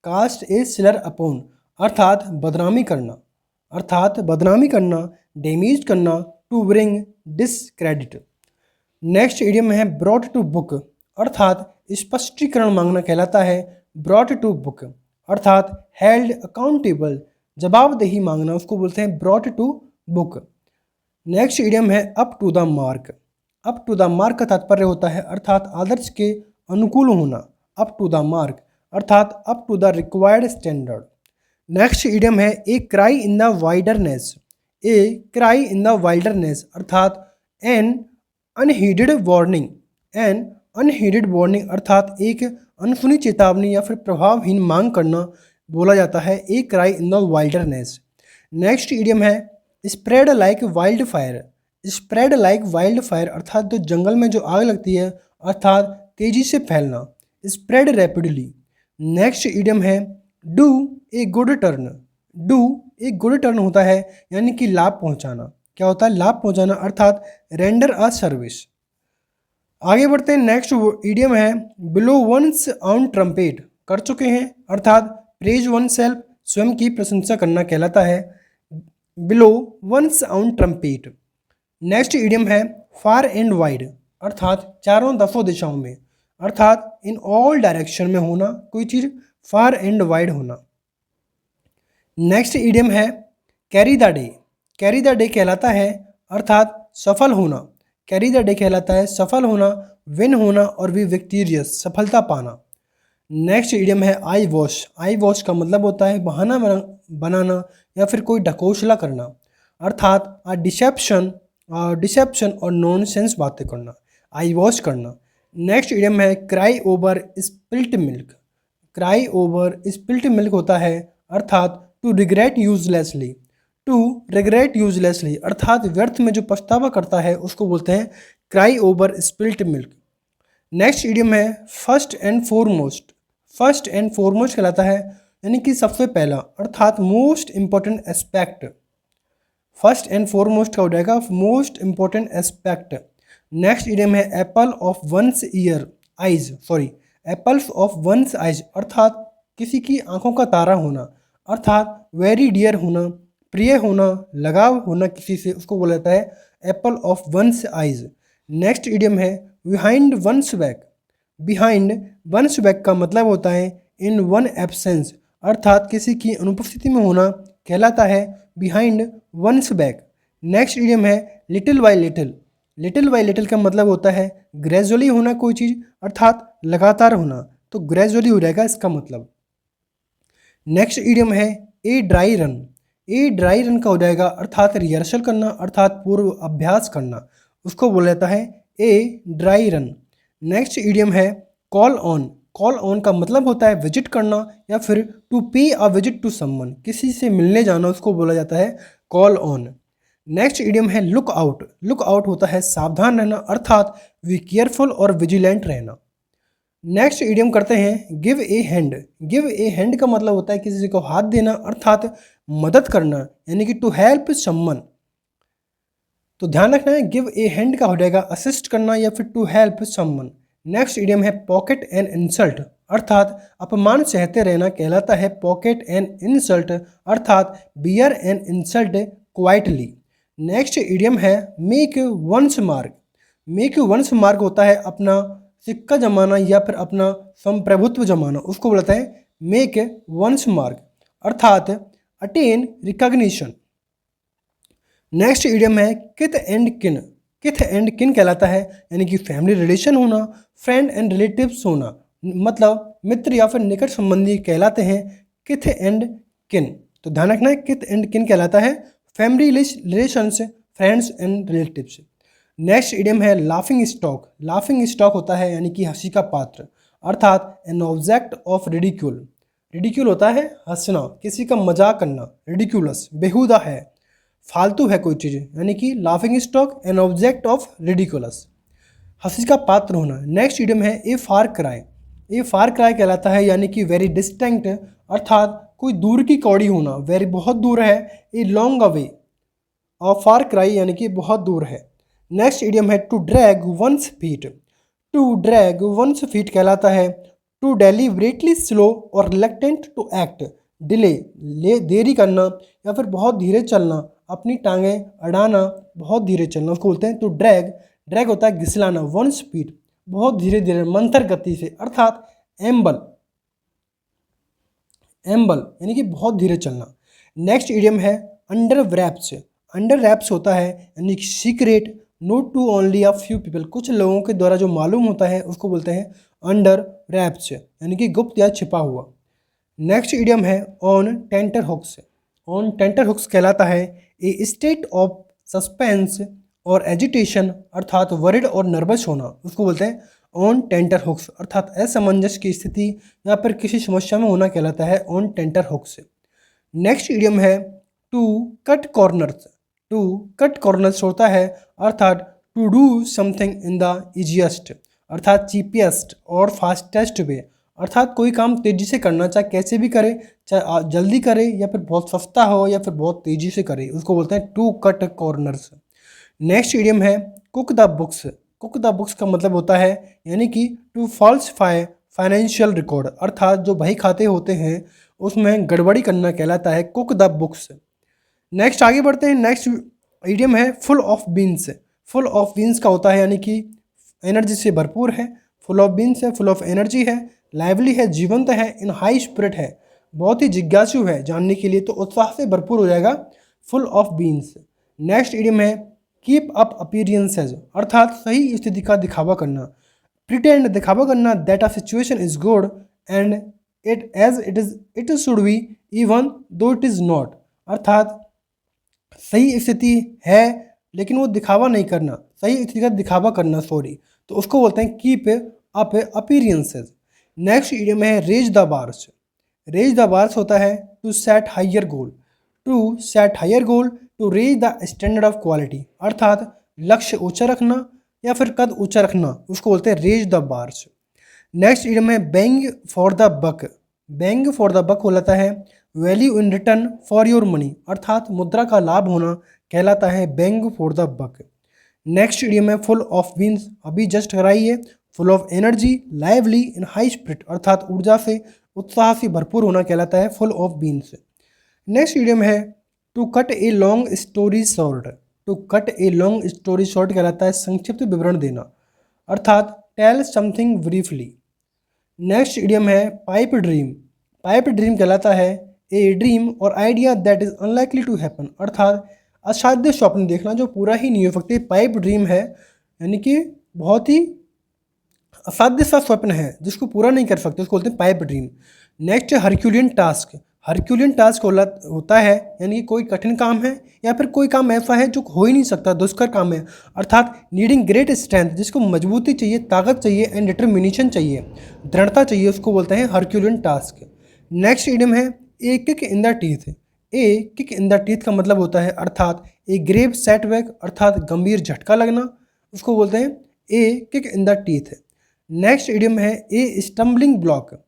S1: कास्ट इज सिलर अपॉन अर्थात बदनामी करना, अर्थात बदनामी करना, डैमेज करना, to bring discredit. Next idiom है ब्रॉट टू बुक अर्थात स्पष्टीकरण मांगना कहलाता है ब्रॉट टू बुक, अर्थात हेल्ड अकाउंटेबल जवाबदेही मांगना, उसको बोलते हैं brought to book. Next idiom है up to the mark. Up to the mark का तात्पर्य होता है अर्थात आदर्श के अनुकूल होना, अप टू द मार्क अर्थात up to the required standard. Next idiom है a cry in the wilderness. A cry in the wilderness अर्थात an unheeded warning. An unheeded warning अर्थात एक अनसुनी चेतावनी या फिर प्रभावहीन मांग करना बोला जाता है a cry in the wilderness. Next idiom है spread like wildfire. Spread like wildfire अर्थात जो जंगल में जो आग लगती है अर्थात तेजी से फैलना, स्प्रेड रैपिडली। नेक्स्ट इडियम है do a good turn. Do a good turn होता है यानी कि लाभ पहुंचाना, क्या होता है लाभ पहुंचाना, अर्थात रेंडर अ सर्विस। आगे बढ़ते हैं। नेक्स्ट इडियम है बिलो वंस ऑन ट्रम्पेट। कर चुके हैं अर्थात प्रेज वन सेल्फ स्वयं की प्रशंसा करना कहलाता है blow one's own trumpet. Next idiom है फार एंड वाइड अर्थात चारों दसों दिशाओं में, अर्थात इन ऑल डायरेक्शन में होना कोई चीज़, फार एंड वाइड होना। नेक्स्ट इडियम है carry the day. Carry the day कहलाता है अर्थात सफल होना। कैरी द डे कहलाता है सफल होना, विन होना और भी विक्टोरियस सफलता पाना। नेक्स्ट इडियम है आई वॉश। आई वॉश का मतलब होता है बहाना बनाना या फिर कोई ढकोसला करना, अर्थात डिसेप्शन और नॉनसेंस बातें करना, आई वॉश करना। नेक्स्ट इडियम है cry over spilt milk. Cry over spilt milk होता है अर्थात to regret uselessly. To regret uselessly अर्थात व्यर्थ में जो पछतावा करता है उसको बोलते हैं cry over spilt milk. Next idiom है first and foremost. First and foremost कहलाता है यानी कि सबसे पहला, अर्थात most important aspect. First and foremost का हो जाएगा most important aspect. Next idiom है apple of one's ear eyes, sorry apples of one's eyes अर्थात किसी की आंखों का तारा होना, अर्थात वेरी डियर होना, प्रिय होना, लगाव होना किसी से, उसको बोला जाता है apple of one's eyes. Next idiom है behind one's back. Behind one's back का मतलब होता है इन वन एब्सेंस अर्थात किसी की अनुपस्थिति में होना कहलाता है behind one's back. Next idiom है little by little. Little by little का मतलब होता है ग्रेजुअली होना कोई चीज़, अर्थात लगातार होना, तो ग्रेजुअली हो जाएगा इसका मतलब। नेक्स्ट इडियम है a dry run. A dry run का हो जाएगा अर्थात रिहर्सल करना, अर्थात पूर्व अभ्यास करना, उसको बोला जाता है a dry run. Next idiom है कॉल ऑन। कॉल ऑन का मतलब होता है विजिट करना या फिर टू पे अ विजिट टू समवन, किसी से मिलने जाना, उसको बोला जाता है कॉल ऑन। नेक्स्ट इडियम है लुक आउट। लुक आउट होता है सावधान रहना, अर्थात बी केयरफुल और विजिलेंट रहना। नेक्स्ट इडियम करते हैं give a hand. Give a hand का मतलब होता है किसी को हाथ देना, अर्थात मदद करना, यानी कि टू हेल्प समवन। तो ध्यान रखना है गिव ए हैंड का हो जाएगा असिस्ट करना या फिर to help someone. Next idiom है पॉकेट एंड इंसल्ट, अर्थात अपमान सहते रहना कहलाता है पॉकेट एंड इंसल्ट, अर्थात bear and insult quietly. Next idiom है make one's mark. Make one's mark होता है अपना सिक्का जमाना या फिर अपना संप्रभुत्व जमाना, उसको बोलते हैं मेक वंस मार्क, अर्थात अटेन रिकॉग्निशन। नेक्स्ट इडियम है किथ एंड किन। किथ एंड किन कहलाता है यानी कि फैमिली रिलेशन होना, फ्रेंड एंड रिलेटिव्स होना, मतलब मित्र या फिर निकट संबंधी कहलाते हैं किथ एंड किन। तो ध्यान रखना है किथ एंड किन कहलाता है family relations, friends and relatives. Next idiom है लाफिंग स्टॉक। लाफिंग स्टॉक होता है यानी कि हंसी का पात्र, अर्थात an object of ridicule. Ridicule होता है हंसना, किसी का मजाक करना, रिडिक्यूलस बेहुदा है, फालतू है कोई चीज़, यानी कि laughing stock an object of ridiculous, हंसी का पात्र होना। नेक्स्ट इडियम है ए फार क्राई। ए फार क्राई कहलाता है यानी कि वेरी डिस्टिंक्ट, अर्थात कोई दूर की कौड़ी होना, वेरी बहुत दूर है। ए लॉन्ग अवे और फार क्राई यानी कि बहुत दूर है। नेक्स्ट इडियम है to drag one's feet. To drag one's feet कहलाता है टू डेलिबरेटली स्लो और रिलक्टेंट टू एक्ट, डिले देरी करना या फिर बहुत धीरे चलना, अपनी टांगें अड़ाना, बहुत धीरे चलना, उसको बोलते हैं टू ड्रैग। ड्रैग होता है घिसलाना, वन स्पीड बहुत धीरे धीरे मंथर गति से, अर्थात एम्बल। एम्बल यानी कि बहुत धीरे चलना। नेक्स्ट इडियम है अंडर रैप्स। अंडर रैप्स होता है यानी कि secret, known to only a few people, कुछ लोगों के द्वारा जो मालूम होता है उसको बोलते हैं अंडर रैप्स, यानी कि गुप्त या छिपा हुआ। नेक्स्ट इडियम है on tenterhooks. On tenterhooks कहलाता है ए स्टेट ऑफ सस्पेंस और एजिटेशन, अर्थात वरिड और नर्वस होना, उसको बोलते हैं ऑन टेंटर हुक्स, अर्थात असमंजस की स्थिति या फिर किसी समस्या में होना कहलाता है on tenterhooks. Next idiom है to cut corners. To cut corners होता है अर्थात to do something in the easiest, अर्थात चीपेस्ट और फास्टेस्ट वे, अर्थात कोई काम तेज़ी से करना, चाहे कैसे भी करे, चाहे जल्दी करे या फिर बहुत सस्ता हो या फिर बहुत तेज़ी से करे, उसको बोलते हैं to cut corners. Next idiom है cook the books. Cook the books का मतलब होता है यानी कि टू फॉल्सिफाई फाइनेंशियल रिकॉर्ड, अर्थात जो बही खाते होते हैं उसमें गड़बड़ी करना कहलाता है कुक द बुक्स। नेक्स्ट आगे बढ़ते हैं। नेक्स्ट इडियम है full of beans. Full of beans का होता है यानी कि एनर्जी से भरपूर है, फुल ऑफ बीन्स है, फुल ऑफ एनर्जी है, लाइवली है, जीवंत है, इन हाई स्पिरिट है, बहुत ही जिज्ञासु है जानने के लिए, तो उत्साह से भरपूर हो जाएगा full of beans. Next idiom है कीप अप अपीरियंसेज, अर्थात सही स्थिति का दिखावा करना, प्रिटेंड दिखावा करना that a situation is good and it as it should be even though it is not, अर्थात सही स्थिति है लेकिन वो दिखावा नहीं करना, सही स्थिति का दिखावा करना, सॉरी, तो उसको बोलते हैं keep up appearances. Next idiom है raise the bars. Raise the bars होता है to set higher goal, to set higher goal, to raise the standard of quality, अर्थात लक्ष्य ऊंचा रखना या फिर कद ऊंचा रखना, उसको बोलते हैं raise the bars. Next idiom है bang for the buck. Bang for the buck होता है value in return for your money, अर्थात मुद्रा का लाभ होना कहलाता है bang for the buck. Next idiom है फुल ऑफ बीन्स, अभी जस्ट कराई है, full of energy, lively in high spirit, अर्थात ऊर्जा से उत्साह से भरपूर होना कहलाता है full of beans. Next idiom है to cut a long story short. To cut a long story short कहलाता है संक्षिप्त विवरण देना, अर्थात tell something briefly. Next idiom है पाइप ड्रीम। पाइप ड्रीम कहलाता है ए ड्रीम और idea that is unlikely to happen, अर्थात असाध्य स्वप्न देखना जो पूरा ही नहीं हो सकते, पाइप ड्रीम है यानी कि बहुत ही असाध्य सा स्वप्न है जिसको पूरा नहीं कर सकते, उसको बोलते हैं pipe dream. Next Herculean task. Herculean task होता है यानी कि कोई कठिन काम है या फिर कोई काम ऐसा है जो हो ही नहीं सकता, दुष्कर काम है, अर्थात नीडिंग ग्रेट स्ट्रेंथ, जिसको मजबूती चाहिए, ताकत चाहिए एंड डिटर्मिनेशन चाहिए, दृढ़ता चाहिए, उसको बोलते हैं हरक्यूलियन टास्क। नेक्स्ट इडियम है a kick in the teeth. A kick in the teeth का मतलब होता है अर्थात ए ग्रेव सेटबैक, अर्थात गंभीर झटका लगना, उसको बोलते हैं a kick in the teeth. Next idiom है a stumbling block.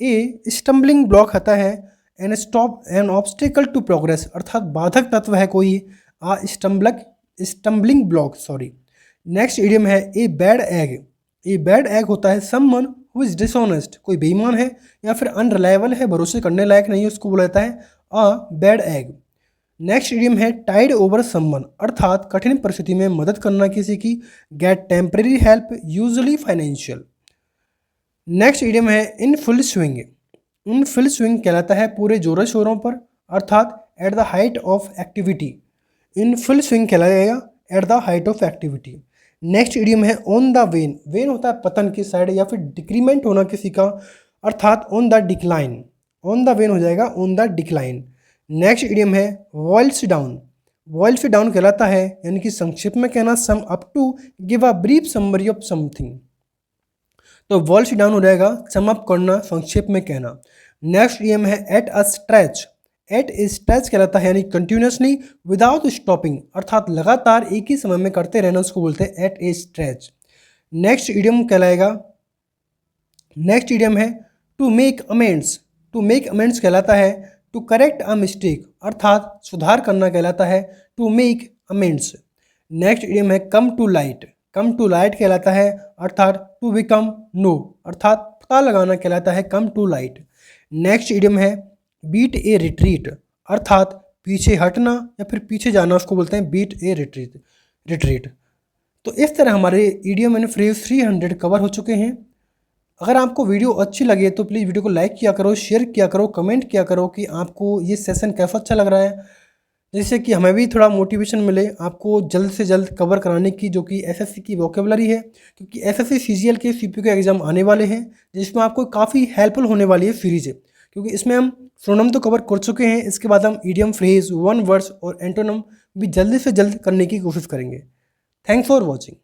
S1: A stumbling होता है an stop an obstacle to progress, अर्थात बाधक तत्व है कोई, stumbling block sorry. Next idiom है a bad egg. A bad egg होता है समवन हु इज डिसऑनेस्ट, कोई बेईमान है या फिर अनरिलायबल है, भरोसे करने लायक नहीं है, उसको बोला जाता है a bad egg. Next idiom है टाइड ओवर समवन, अर्थात कठिन परिस्थिति में मदद करना किसी की, get temporary help usually financial. Next idiom है in full swing. In full swing कहलाता है पूरे जोरों शोरों पर, अर्थात at the height of activity. In full swing कहलाएगा at the height of activity. Next idiom है ऑन द वेन। वेन होता है पतन की साइड या फिर डिक्रीमेंट होना किसी का, अर्थात on the decline. On the when हो जाएगा on the decline. Next idiom है वॉइल्स डाउन। वॉइल्स डाउन कहलाता है यानी कि संक्षिप्त में कहना, sum up to give a brief summary of something. तो वॉल्स डाउन हो जाएगा सम अप करना, संक्षेप में कहना। नेक्स्ट इडियम है at a stretch. At a stretch कहलाता है यानी कंटिन्यूसली विदाउट स्टॉपिंग, अर्थात लगातार एक ही समय में करते रहना, उसको बोलते हैं at a stretch. Next idiom कहलाएगा, नेक्स्ट इडियम है to make amends. To make amends कहलाता है टू करेक्ट अ मिस्टेक, अर्थात सुधार करना कहलाता है to make amends. Next idiom है come to light. Come to light कहलाता है अर्थात टू बिकम नो, अर्थात पता लगाना कहलाता है come to light. Next idiom है बीट ए रिट्रीट, अर्थात पीछे हटना या फिर पीछे जाना, उसको बोलते हैं बीट ए रिट्रीट। तो इस तरह हमारे इडियम एंड फ्रेज 300 कवर हो चुके हैं। अगर आपको वीडियो अच्छी लगे तो प्लीज़ वीडियो को लाइक किया करो, शेयर किया करो, कमेंट किया करो कि आपको ये सेशन कैसा अच्छा लग रहा है, जिससे कि हमें भी थोड़ा मोटिवेशन मिले आपको जल्द से जल्द कवर कराने की, जो कि एसएससी की वोकेबलरी है, क्योंकि एसएससी सीजीएल के सीपीयू के एग्ज़ाम आने वाले हैं, जिसमें आपको काफ़ी हेल्पफुल होने वाली है सीरीज है, क्योंकि इसमें हम प्रोनम तो कवर कर चुके हैं, इसके बाद हम इडियम, फ्रेज, वन वर्ड्स और एंटोनम भी जल्दी से जल्द करने की कोशिश करेंगे। Thanks for watching.